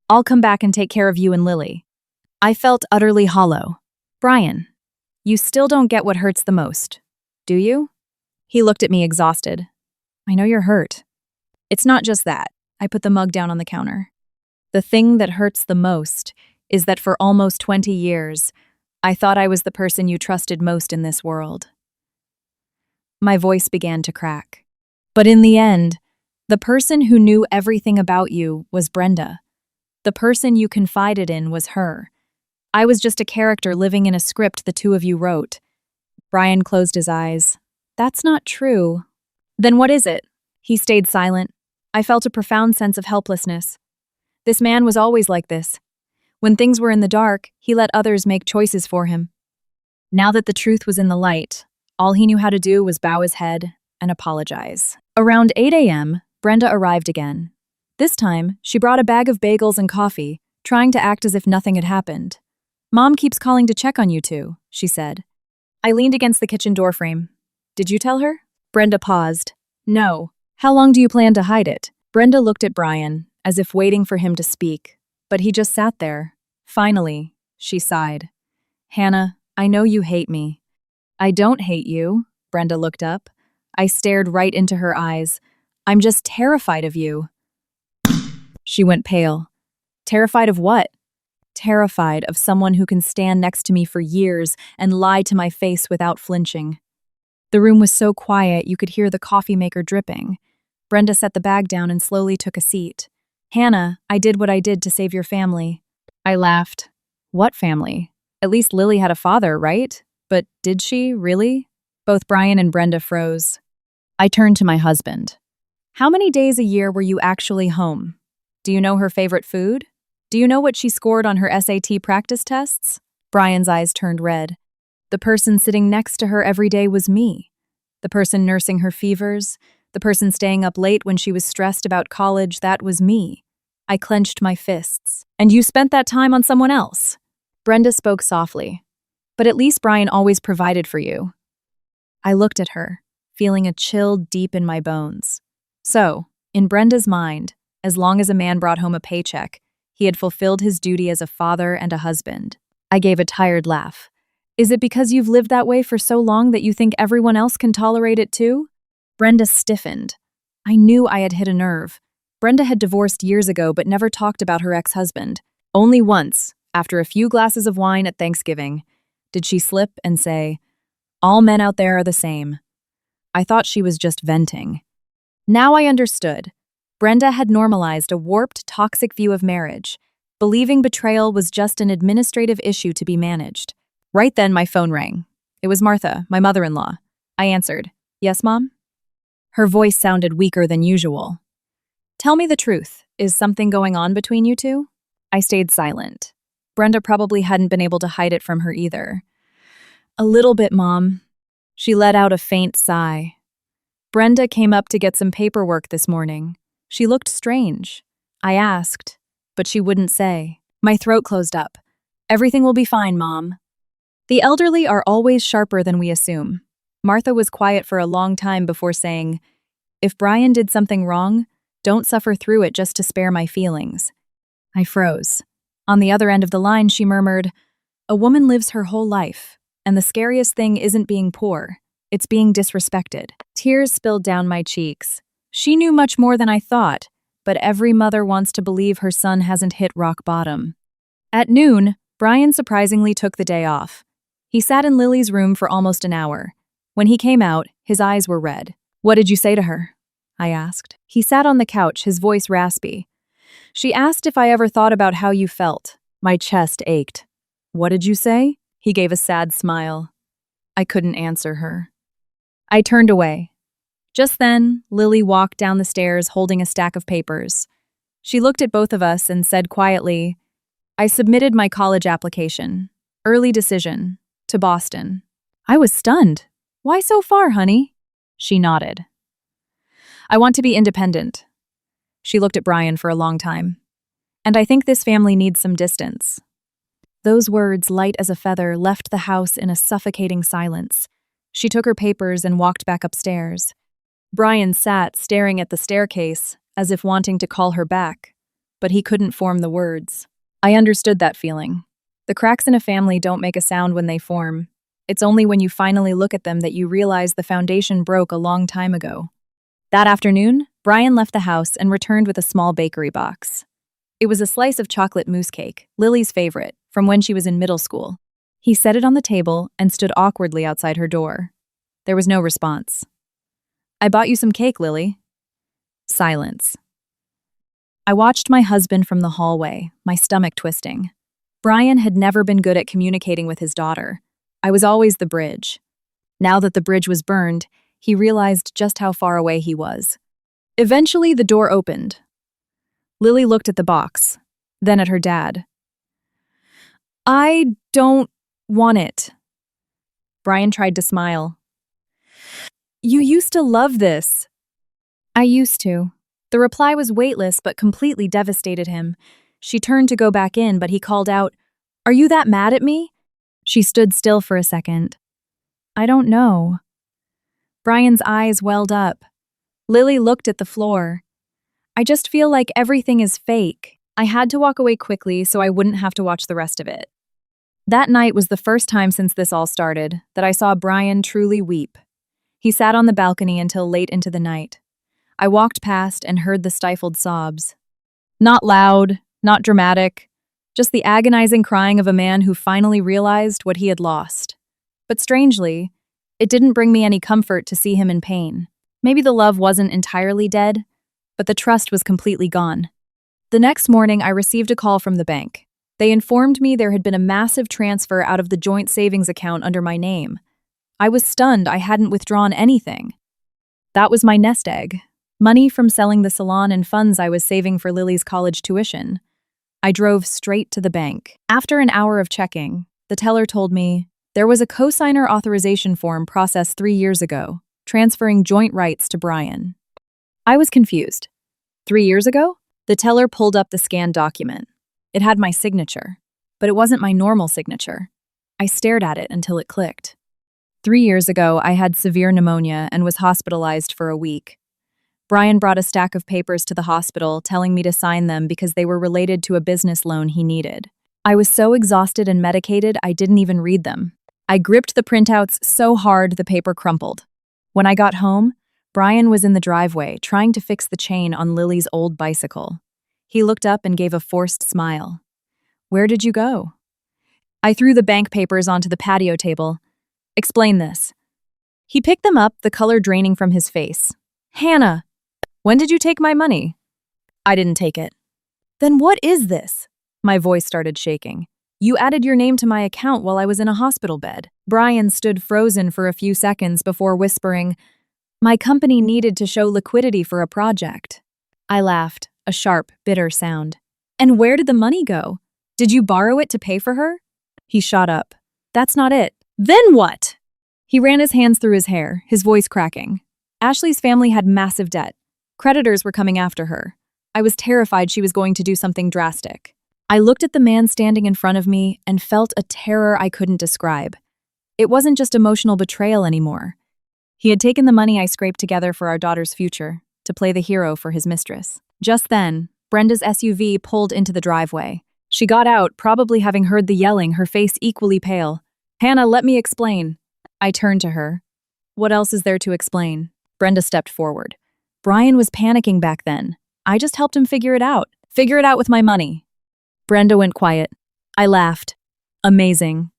"I'll come back and take care of you and Lily." I felt utterly hollow. "Brian, you still don't get what hurts the most, do you?" He looked at me exhausted. "I know you're hurt." "It's not just that." I put the mug down on the counter. "The thing that hurts the most is that for almost 20 years, I thought I was the person you trusted most in this world." My voice began to crack. "But in the end, the person who knew everything about you was Brenda. The person you confided in was her. I was just a character living in a script the two of you wrote." Brian closed his eyes. "That's not true." "Then what is it?" He stayed silent. I felt a profound sense of helplessness. This man was always like this. When things were in the dark, he let others make choices for him. Now that the truth was in the light, all he knew how to do was bow his head and apologize. Around 8 a.m., Brenda arrived again. This time, she brought a bag of bagels and coffee, trying to act as if nothing had happened. "Mom keeps calling to check on you two," she said. I leaned against the kitchen doorframe. "Did you tell her?" Brenda paused. "No. How long do you plan to hide it?" Brenda looked at Brian, as if waiting for him to speak, but he just sat there. Finally, she sighed. "Hannah, I know you hate me." "I don't hate you." Brenda looked up. I stared right into her eyes. "I'm just terrified of you." She went pale. "Terrified of what?" "Terrified of someone who can stand next to me for years and lie to my face without flinching." The room was so quiet you could hear the coffee maker dripping. Brenda set the bag down and slowly took a seat. "Hannah, I did what I did to save your family." I laughed. "What family? At least Lily had a father, right? But did she, really?" Both Brian and Brenda froze. I turned to my husband. "How many days a year were you actually home? Do you know her favorite food? Do you know what she scored on her SAT practice tests?" Brian's eyes turned red. The person sitting next to her every day was me. The person nursing her fevers, the person staying up late when she was stressed about college, that was me. I clenched my fists. "And you spent that time on someone else?" Brenda spoke softly. "But at least Brian always provided for you." I looked at her, feeling a chill deep in my bones. So, in Brenda's mind, as long as a man brought home a paycheck, he had fulfilled his duty as a father and a husband. I gave a tired laugh. "Is it because you've lived that way for so long that you think everyone else can tolerate it too?" Brenda stiffened. I knew I had hit a nerve. Brenda had divorced years ago but never talked about her ex-husband. Only once, after a few glasses of wine at Thanksgiving, did she slip and say, "All men out there are the same." I thought she was just venting. Now I understood. Brenda had normalized a warped, toxic view of marriage, believing betrayal was just an administrative issue to be managed. Right then, my phone rang. It was Martha, my mother-in-law. I answered. "Yes, Mom?" Her voice sounded weaker than usual. "Tell me the truth. Is something going on between you two?" I stayed silent. Brenda probably hadn't been able to hide it from her either. "A little bit, Mom." She let out a faint sigh. Brenda came up to get some paperwork this morning. She looked strange. I asked, but she wouldn't say. My throat closed up. Everything will be fine, Mom. The elderly are always sharper than we assume. Martha was quiet for a long time before saying, "If Brian did something wrong, don't suffer through it just to spare my feelings." I froze. On the other end of the line, she murmured, "A woman lives her whole life, and the scariest thing isn't being poor, it's being disrespected." Tears spilled down my cheeks. She knew much more than I thought, but every mother wants to believe her son hasn't hit rock bottom. At noon, Brian surprisingly took the day off. He sat in Lily's room for almost an hour. When he came out, his eyes were red. "What did you say to her?" I asked. He sat on the couch, his voice raspy. "She asked if I ever thought about how you felt." My chest ached. "What did you say?" He gave a sad smile. I couldn't answer her. I turned away. Just then, Lily walked down the stairs holding a stack of papers. She looked at both of us and said quietly, "I submitted my college application. Early decision. To Boston." I was stunned. "Why so far, honey?" She nodded. "I want to be independent." She looked at Brian for a long time. "And I think this family needs some distance." Those words, light as a feather, left the house in a suffocating silence. She took her papers and walked back upstairs. Brian sat staring at the staircase, as if wanting to call her back, but he couldn't form the words. I understood that feeling. The cracks in a family don't make a sound when they form. It's only when you finally look at them that you realize the foundation broke a long time ago. That afternoon, Brian left the house and returned with a small bakery box. It was a slice of chocolate mousse cake, Lily's favorite, from when she was in middle school. He set it on the table and stood awkwardly outside her door. There was no response. "I bought you some cake, Lily." Silence. I watched my husband from the hallway, my stomach twisting. Brian had never been good at communicating with his daughter. I was always the bridge. Now that the bridge was burned, he realized just how far away he was. Eventually, the door opened. Lily looked at the box, then at her dad. "I don't want it." Brian tried to smile. "You used to love this." "I used to." The reply was weightless but completely devastated him. She turned to go back in, but he called out, "Are you that mad at me?" She stood still for a second. "I don't know." Brian's eyes welled up. Lily looked at the floor. "I just feel like everything is fake." I had to walk away quickly so I wouldn't have to watch the rest of it. That night was the first time since this all started that I saw Brian truly weep. He sat on the balcony until late into the night. I walked past and heard the stifled sobs. Not loud, not dramatic, just the agonizing crying of a man who finally realized what he had lost. But strangely, it didn't bring me any comfort to see him in pain. Maybe the love wasn't entirely dead, but the trust was completely gone. The next morning, I received a call from the bank. They informed me there had been a massive transfer out of the joint savings account under my name. I was stunned I hadn't withdrawn anything. That was my nest egg. Money from selling the salon and funds I was saving for Lily's college tuition. I drove straight to the bank. After an hour of checking, the teller told me there was a cosigner authorization form processed 3 years ago, transferring joint rights to Brian. I was confused. 3 years ago? The teller pulled up the scanned document. It had my signature, but it wasn't my normal signature. I stared at it until it clicked. 3 years ago, I had severe pneumonia and was hospitalized for a week. Brian brought a stack of papers to the hospital, telling me to sign them because they were related to a business loan he needed. I was so exhausted and medicated, I didn't even read them. I gripped the printouts so hard the paper crumpled. When I got home, Brian was in the driveway, trying to fix the chain on Lily's old bicycle. He looked up and gave a forced smile. "Where did you go?" I threw the bank papers onto the patio table. "Explain this." He picked them up, the color draining from his face. "Hannah, when did you take my money?" "I didn't take it." "Then what is this?" My voice started shaking. "You added your name to my account while I was in a hospital bed." Brian stood frozen for a few seconds before whispering, "My company needed to show liquidity for a project." I laughed, a sharp, bitter sound. "And where did the money go? Did you borrow it to pay for her?" He shot up. "That's not it." "Then what?" He ran his hands through his hair, his voice cracking. Ashley's family had massive debt. Creditors were coming after her. I was terrified she was going to do something drastic. I looked at the man standing in front of me and felt a terror I couldn't describe. It wasn't just emotional betrayal anymore. He had taken the money I scraped together for our daughter's future to play the hero for his mistress. Just then, Brenda's SUV pulled into the driveway. She got out, probably having heard the yelling, her face equally pale. "Hannah, let me explain." I turned to her. "What else is there to explain?" Brenda stepped forward. "Brian was panicking back then. I just helped him figure it out. Figure it out with my money." Brenda went quiet. I laughed. "Amazing."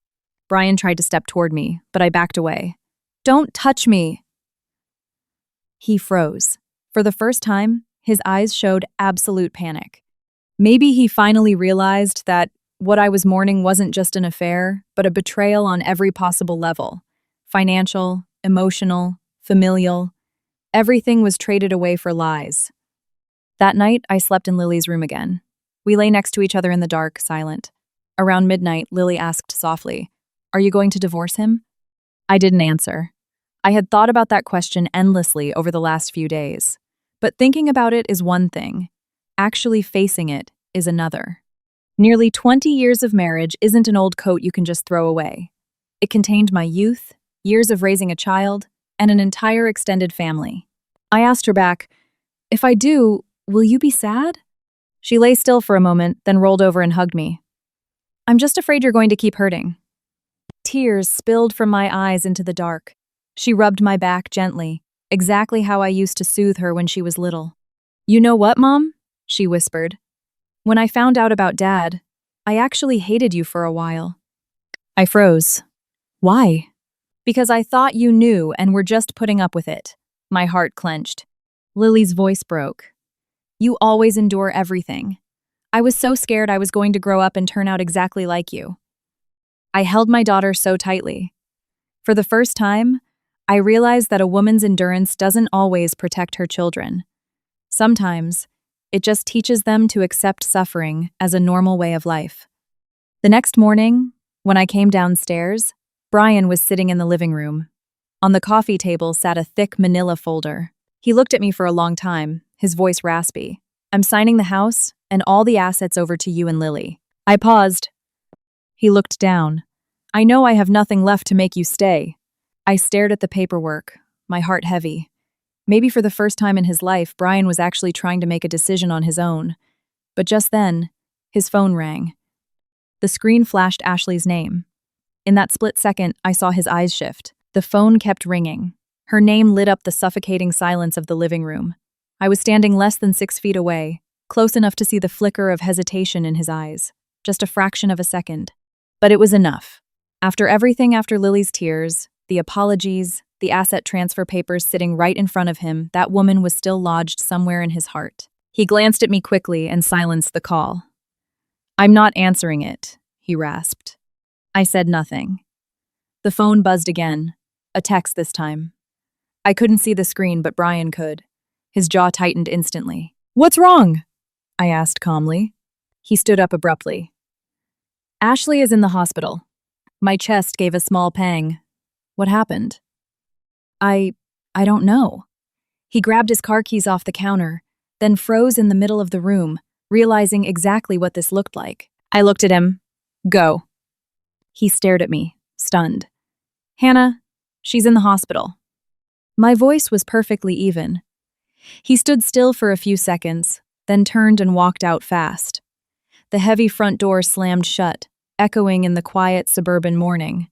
Brian tried to step toward me, but I backed away. "Don't touch me." He froze. For the first time, his eyes showed absolute panic. Maybe he finally realized that what I was mourning wasn't just an affair, but a betrayal on every possible level. Financial, emotional, familial. Everything was traded away for lies. That night, I slept in Lily's room again. We lay next to each other in the dark, silent. Around midnight, Lily asked softly, "Are you going to divorce him?" I didn't answer. I had thought about that question endlessly over the last few days. But thinking about it is one thing. Actually facing it is another. Nearly 20 years of marriage isn't an old coat you can just throw away. It contained my youth, years of raising a child, and an entire extended family. I asked her back, "If I do, will you be sad?" She lay still for a moment, then rolled over and hugged me. "I'm just afraid you're going to keep hurting." Tears spilled from my eyes into the dark. She rubbed my back gently, exactly how I used to soothe her when she was little. "You know what, Mom?" she whispered. "When I found out about Dad, I actually hated you for a while." I froze. "Why?" "Because I thought you knew and were just putting up with it." My heart clenched. Lily's voice broke. "You always endure everything. I was so scared I was going to grow up and turn out exactly like you." I held my daughter so tightly. For the first time, I realized that a woman's endurance doesn't always protect her children. Sometimes, it just teaches them to accept suffering as a normal way of life. The next morning, when I came downstairs, Brian was sitting in the living room. On the coffee table sat a thick manila folder. He looked at me for a long time, his voice raspy. "I'm signing the house and all the assets over to you and Lily." I paused. He looked down. "I know I have nothing left to make you stay." I stared at the paperwork, my heart heavy. Maybe for the first time in his life, Brian was actually trying to make a decision on his own. But just then, his phone rang. The screen flashed Ashley's name. In that split second, I saw his eyes shift. The phone kept ringing. Her name lit up the suffocating silence of the living room. I was standing less than 6 feet away, close enough to see the flicker of hesitation in his eyes. Just a fraction of a second. But it was enough. After everything, after Lily's tears, the apologies, the asset transfer papers sitting right in front of him, that woman was still lodged somewhere in his heart. He glanced at me quickly and silenced the call. "I'm not answering it," he rasped. I said nothing. The phone buzzed again, a text this time. I couldn't see the screen, but Brian could. His jaw tightened instantly. "What's wrong?" I asked calmly. He stood up abruptly. "Ashley is in the hospital." My chest gave a small pang. "What happened?" I don't know." He grabbed his car keys off the counter, then froze in the middle of the room, realizing exactly what this looked like. I looked at him. "Go." He stared at me, stunned. "Hannah, she's in the hospital." My voice was perfectly even. He stood still for a few seconds, then turned and walked out fast. The heavy front door slammed shut, echoing in the quiet suburban morning.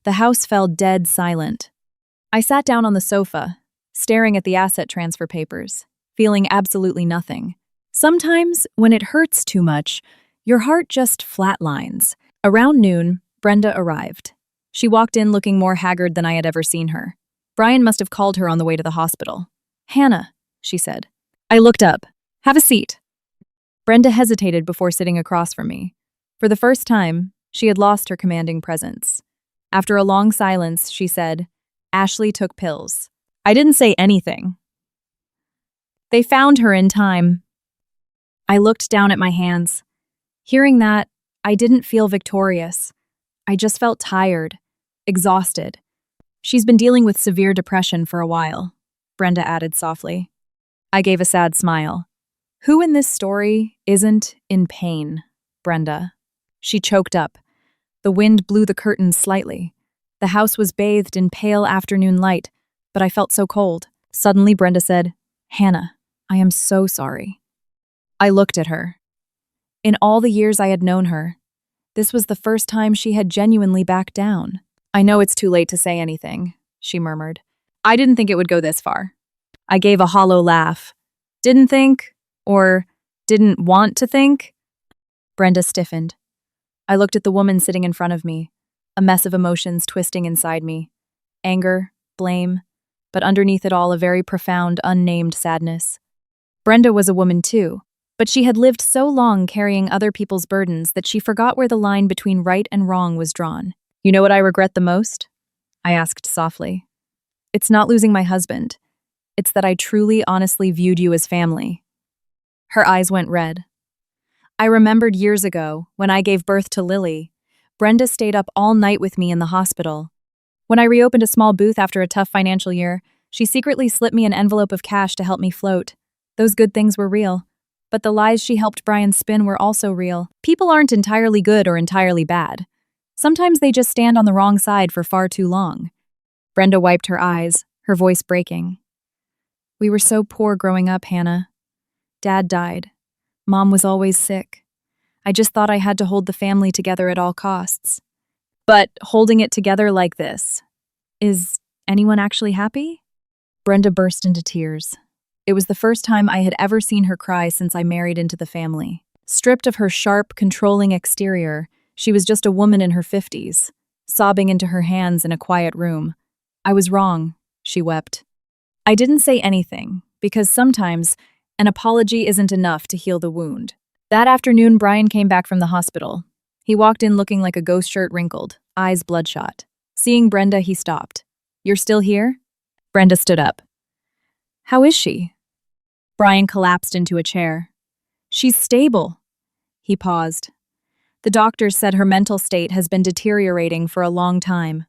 The house fell dead silent. I sat down on the sofa, staring at the asset transfer papers, feeling absolutely nothing. Sometimes, when it hurts too much, your heart just flatlines. Around noon, Brenda arrived. She walked in looking more haggard than I had ever seen her. Brian must have called her on the way to the hospital. "Hannah," she said. I looked up. "Have a seat." Brenda hesitated before sitting across from me. For the first time, she had lost her commanding presence. After a long silence, she said, "Ashley took pills." I didn't say anything. "They found her in time." I looked down at my hands. Hearing that, I didn't feel victorious. I just felt tired, exhausted. She's been dealing with severe depression for a while, Brenda added softly. I gave a sad smile. Who in this story isn't in pain, Brenda? She choked up. The wind blew the curtains slightly. The house was bathed in pale afternoon light, but I felt so cold. Suddenly, Brenda said, Hannah, I am so sorry. I looked at her. In all the years I had known her, this was the first time she had genuinely backed down. I know it's too late to say anything, she murmured. I didn't think it would go this far. I gave a hollow laugh. Didn't think, or didn't want to think? Brenda stiffened. I looked at the woman sitting in front of me, a mess of emotions twisting inside me. Anger, blame, but underneath it all a very profound, unnamed sadness. Brenda was a woman too, but she had lived so long carrying other people's burdens that she forgot where the line between right and wrong was drawn. You know what I regret the most? I asked softly. It's not losing my husband. It's that I truly, honestly viewed you as family. Her eyes went red. I remembered years ago, when I gave birth to Lily, Brenda stayed up all night with me in the hospital. When I reopened a small booth after a tough financial year, she secretly slipped me an envelope of cash to help me float. Those good things were real. But the lies she helped Brian spin were also real. People aren't entirely good or entirely bad. Sometimes they just stand on the wrong side for far too long. Brenda wiped her eyes, her voice breaking. We were so poor growing up, Hannah. Dad died. Mom was always sick. I just thought I had to hold the family together at all costs. But holding it together like this, is anyone actually happy? Brenda burst into tears. It was the first time I had ever seen her cry since I married into the family. Stripped of her sharp, controlling exterior, she was just a woman in her 50s, sobbing into her hands in a quiet room. I was wrong, she wept. I didn't say anything, because sometimes an apology isn't enough to heal the wound. That afternoon, Brian came back from the hospital. He walked in looking like a ghost shirt wrinkled, eyes bloodshot. Seeing Brenda, he stopped. You're still here? Brenda stood up. How is she? Brian collapsed into a chair. She's stable. He paused. The doctors said her mental state has been deteriorating for a long time.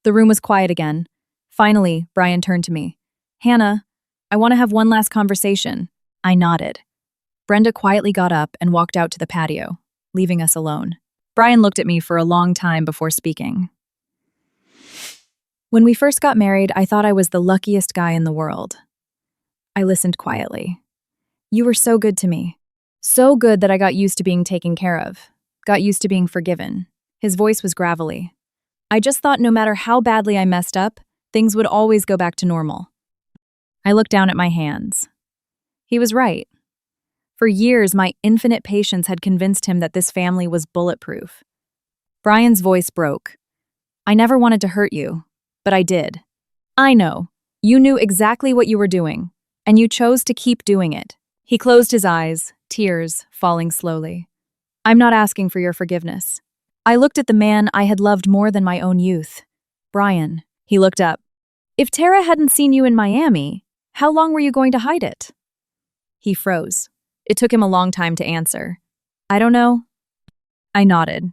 The room was quiet again. Finally, Brian turned to me. Hannah, I want to have one last conversation. I nodded. Brenda quietly got up and walked out to the patio, leaving us alone. Brian looked at me for a long time before speaking. When we first got married, I thought I was the luckiest guy in the world. I listened quietly. You were so good to me. So good that I got used to being taken care of. Got used to being forgiven. His voice was gravelly. I just thought no matter how badly I messed up, things would always go back to normal. I looked down at my hands. He was right. For years, my infinite patience had convinced him that this family was bulletproof. Brian's voice broke. I never wanted to hurt you, but I did. I know. You knew exactly what you were doing, and you chose to keep doing it. He closed his eyes, tears falling slowly. I'm not asking for your forgiveness. I looked at the man I had loved more than my own youth. Brian. He looked up. If Tara hadn't seen you in Miami, how long were you going to hide it? He froze. It took him a long time to answer. I don't know. I nodded.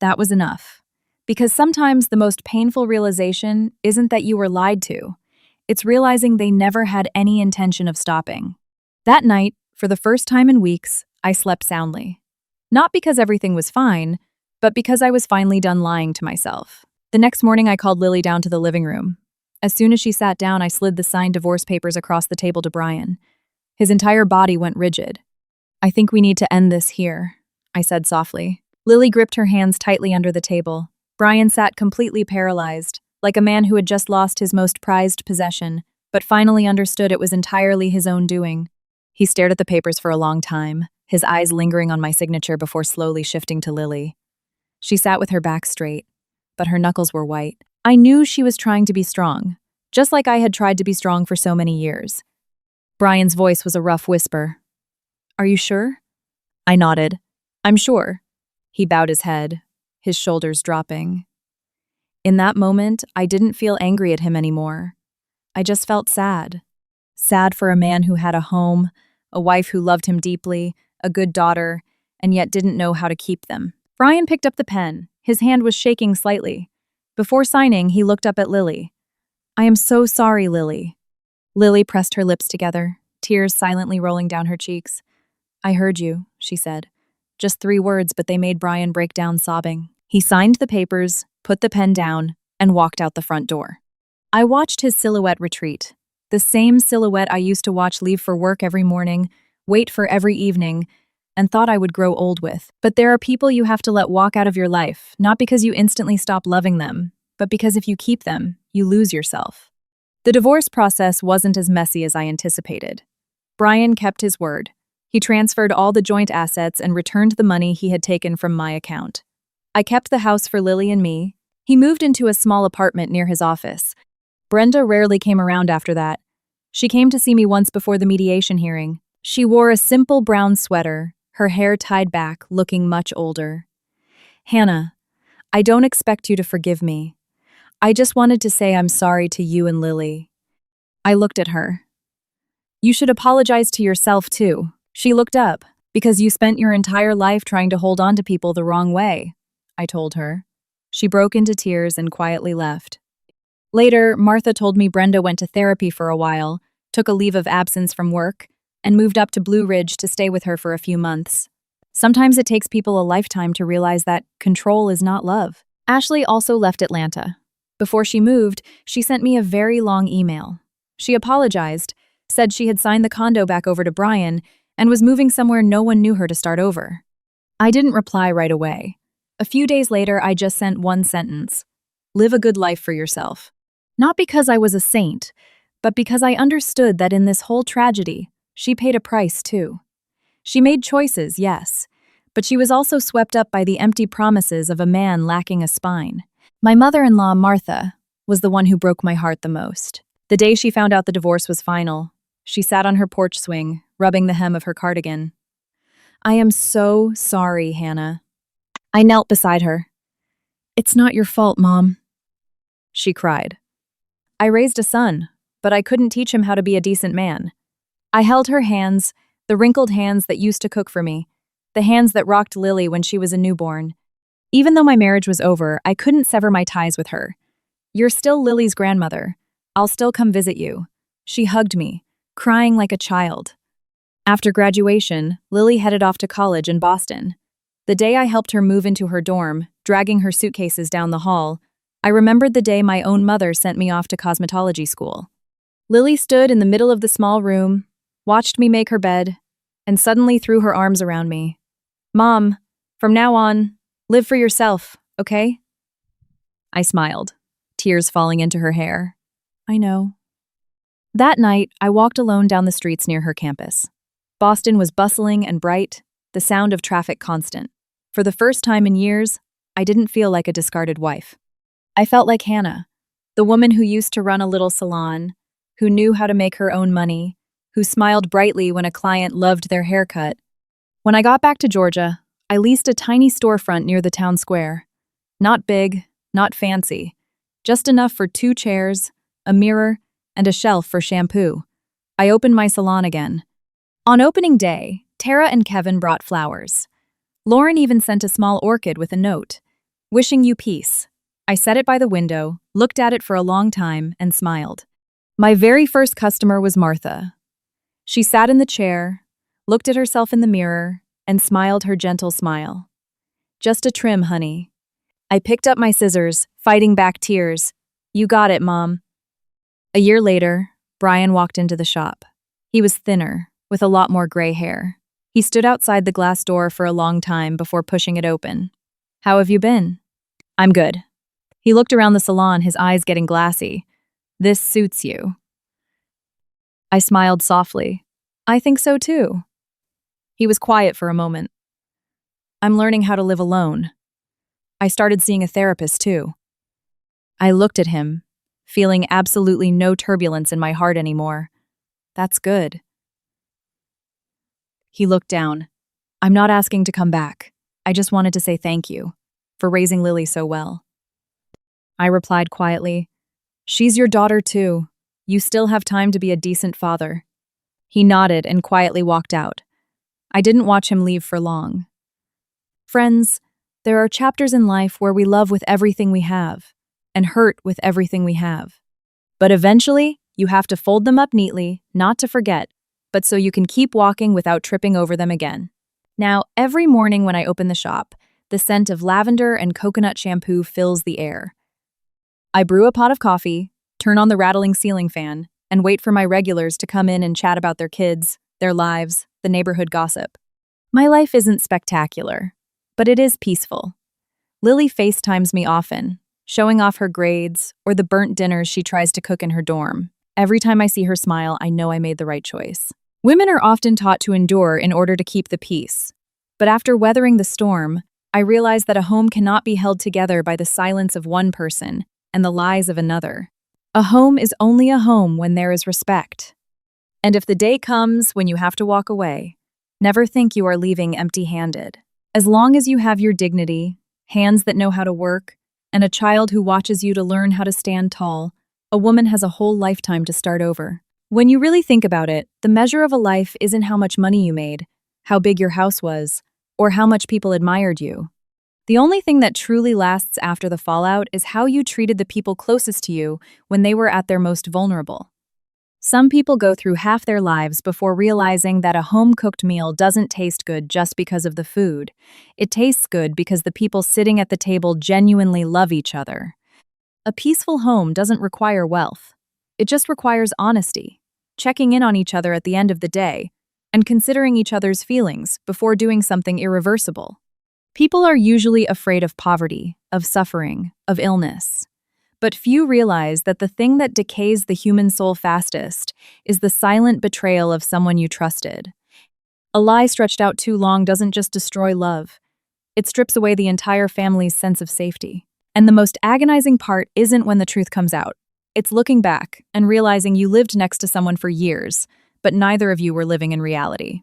That was enough. Because sometimes the most painful realization isn't that you were lied to. It's realizing they never had any intention of stopping. That night, for the first time in weeks, I slept soundly. Not because everything was fine, but because I was finally done lying to myself. The next morning, I called Lily down to the living room. As soon as she sat down, I slid the signed divorce papers across the table to Brian. His entire body went rigid. I think we need to end this here, I said softly. Lily gripped her hands tightly under the table. Brian sat completely paralyzed, like a man who had just lost his most prized possession, but finally understood it was entirely his own doing. He stared at the papers for a long time, his eyes lingering on my signature before slowly shifting to Lily. She sat with her back straight, but her knuckles were white. I knew she was trying to be strong, just like I had tried to be strong for so many years. Brian's voice was a rough whisper. Are you sure? I nodded. I'm sure. He bowed his head, his shoulders dropping. In that moment, I didn't feel angry at him anymore. I just felt sad. Sad for a man who had a home, a wife who loved him deeply, a good daughter, and yet didn't know how to keep them. Brian picked up the pen. His hand was shaking slightly. Before signing, he looked up at Lily. I am so sorry, Lily. Lily pressed her lips together, tears silently rolling down her cheeks. I heard you, she said. Just 3 words, but they made Brian break down sobbing. He signed the papers, put the pen down, and walked out the front door. I watched his silhouette retreat. The same silhouette I used to watch leave for work every morning, wait for every evening, and thought I would grow old with. But there are people you have to let walk out of your life, not because you instantly stop loving them, but because if you keep them, you lose yourself. The divorce process wasn't as messy as I anticipated. Brian kept his word. He transferred all the joint assets and returned the money he had taken from my account. I kept the house for Lily and me. He moved into a small apartment near his office. Brenda rarely came around after that. She came to see me once before the mediation hearing. She wore a simple brown sweater, her hair tied back, looking much older. Hannah, I don't expect you to forgive me. I just wanted to say I'm sorry to you and Lily. I looked at her. You should apologize to yourself too. She looked up. Because you spent your entire life trying to hold on to people the wrong way, I told her. She broke into tears and quietly left. Later, Martha told me Brenda went to therapy for a while, took a leave of absence from work, and moved up to Blue Ridge to stay with her for a few months. Sometimes it takes people a lifetime to realize that control is not love. Ashley also left Atlanta. Before she moved, she sent me a very long email. She apologized, said she had signed the condo back over to Brian, and was moving somewhere no one knew her to start over. I didn't reply right away. A few days later, I just sent one sentence. Live a good life for yourself. Not because I was a saint, but because I understood that in this whole tragedy, she paid a price too. She made choices, yes, but she was also swept up by the empty promises of a man lacking a spine. My mother-in-law, Martha, was the one who broke my heart the most. The day she found out the divorce was final, she sat on her porch swing, rubbing the hem of her cardigan. I am so sorry, Hannah. I knelt beside her. It's not your fault, Mom. She cried. I raised a son, but I couldn't teach him how to be a decent man. I held her hands, the wrinkled hands that used to cook for me, the hands that rocked Lily when she was a newborn. Even though my marriage was over, I couldn't sever my ties with her. You're still Lily's grandmother. I'll still come visit you. She hugged me, crying like a child. After graduation, Lily headed off to college in Boston. The day I helped her move into her dorm, dragging her suitcases down the hall, I remembered the day my own mother sent me off to cosmetology school. Lily stood in the middle of the small room, watched me make her bed, and suddenly threw her arms around me. Mom, from now on, live for yourself, okay? I smiled, tears falling into her hair. I know. That night, I walked alone down the streets near her campus. Boston was bustling and bright, the sound of traffic constant. For the first time in years, I didn't feel like a discarded wife. I felt like Hannah, the woman who used to run a little salon, who knew how to make her own money, who smiled brightly when a client loved their haircut. When I got back to Georgia, I leased a tiny storefront near the town square. Not big, not fancy, just enough for 2 chairs, a mirror, and a shelf for shampoo. I opened my salon again. On opening day, Tara and Kevin brought flowers. Lauren even sent a small orchid with a note, wishing you peace. I set it by the window, looked at it for a long time, and smiled. My very first customer was Martha. She sat in the chair, looked at herself in the mirror, and smiled her gentle smile. Just a trim, honey. I picked up my scissors, fighting back tears. You got it, Mom. A year later, Brian walked into the shop. He was thinner, with a lot more gray hair. He stood outside the glass door for a long time before pushing it open. How have you been? I'm good. He looked around the salon, his eyes getting glassy. This suits you. I smiled softly. I think so too. He was quiet for a moment. I'm learning how to live alone. I started seeing a therapist too. I looked at him, feeling absolutely no turbulence in my heart anymore. That's good. He looked down. I'm not asking to come back. I just wanted to say thank you for raising Lily so well. I replied quietly, She's your daughter too. You still have time to be a decent father. He nodded and quietly walked out. I didn't watch him leave for long. Friends, there are chapters in life where we love with everything we have. and hurt with everything we have. But eventually, you have to fold them up neatly, not to forget, but so you can keep walking without tripping over them again. Now, every morning when I open the shop, the scent of lavender and coconut shampoo fills the air. I brew a pot of coffee, turn on the rattling ceiling fan, and wait for my regulars to come in and chat about their kids, their lives, the neighborhood gossip. My life isn't spectacular, but it is peaceful. Lily FaceTimes me often, showing off her grades or the burnt dinners she tries to cook in her dorm. Every time I see her smile, I know I made the right choice. Women are often taught to endure in order to keep the peace. But after weathering the storm, I realize that a home cannot be held together by the silence of one person and the lies of another. A home is only a home when there is respect. And if the day comes when you have to walk away, never think you are leaving empty-handed. As long as you have your dignity, hands that know how to work, and a child who watches you to learn how to stand tall, a woman has a whole lifetime to start over. When you really think about it, the measure of a life isn't how much money you made, how big your house was, or how much people admired you. The only thing that truly lasts after the fallout is how you treated the people closest to you when they were at their most vulnerable. Some people go through half their lives before realizing that a home-cooked meal doesn't taste good just because of the food. It tastes good because the people sitting at the table genuinely love each other. A peaceful home doesn't require wealth. It just requires honesty, checking in on each other at the end of the day, and considering each other's feelings before doing something irreversible. People are usually afraid of poverty, of suffering, of illness. But few realize that the thing that decays the human soul fastest is the silent betrayal of someone you trusted. A lie stretched out too long doesn't just destroy love. It strips away the entire family's sense of safety. And the most agonizing part isn't when the truth comes out. It's looking back and realizing you lived next to someone for years, but neither of you were living in reality.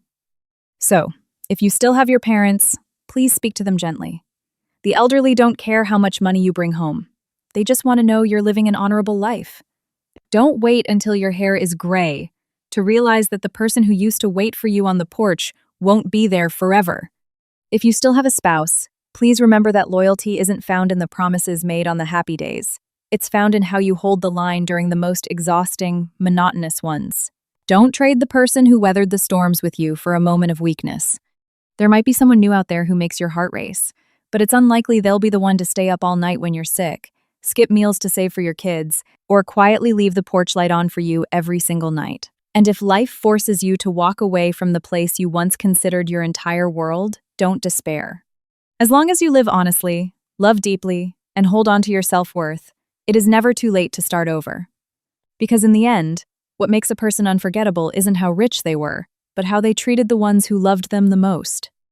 So, if you still have your parents, please speak to them gently. The elderly don't care how much money you bring home. They just want to know you're living an honorable life. Don't wait until your hair is gray to realize that the person who used to wait for you on the porch won't be there forever. If you still have a spouse, please remember that loyalty isn't found in the promises made on the happy days. It's found in how you hold the line during the most exhausting, monotonous ones. Don't trade the person who weathered the storms with you for a moment of weakness. There might be someone new out there who makes your heart race, but it's unlikely they'll be the one to stay up all night when you're sick, skip meals to save for your kids, or quietly leave the porch light on for you every single night. And if life forces you to walk away from the place you once considered your entire world, don't despair. As long as you live honestly, love deeply, and hold on to your self-worth, it is never too late to start over. Because in the end, what makes a person unforgettable isn't how rich they were, but how they treated the ones who loved them the most.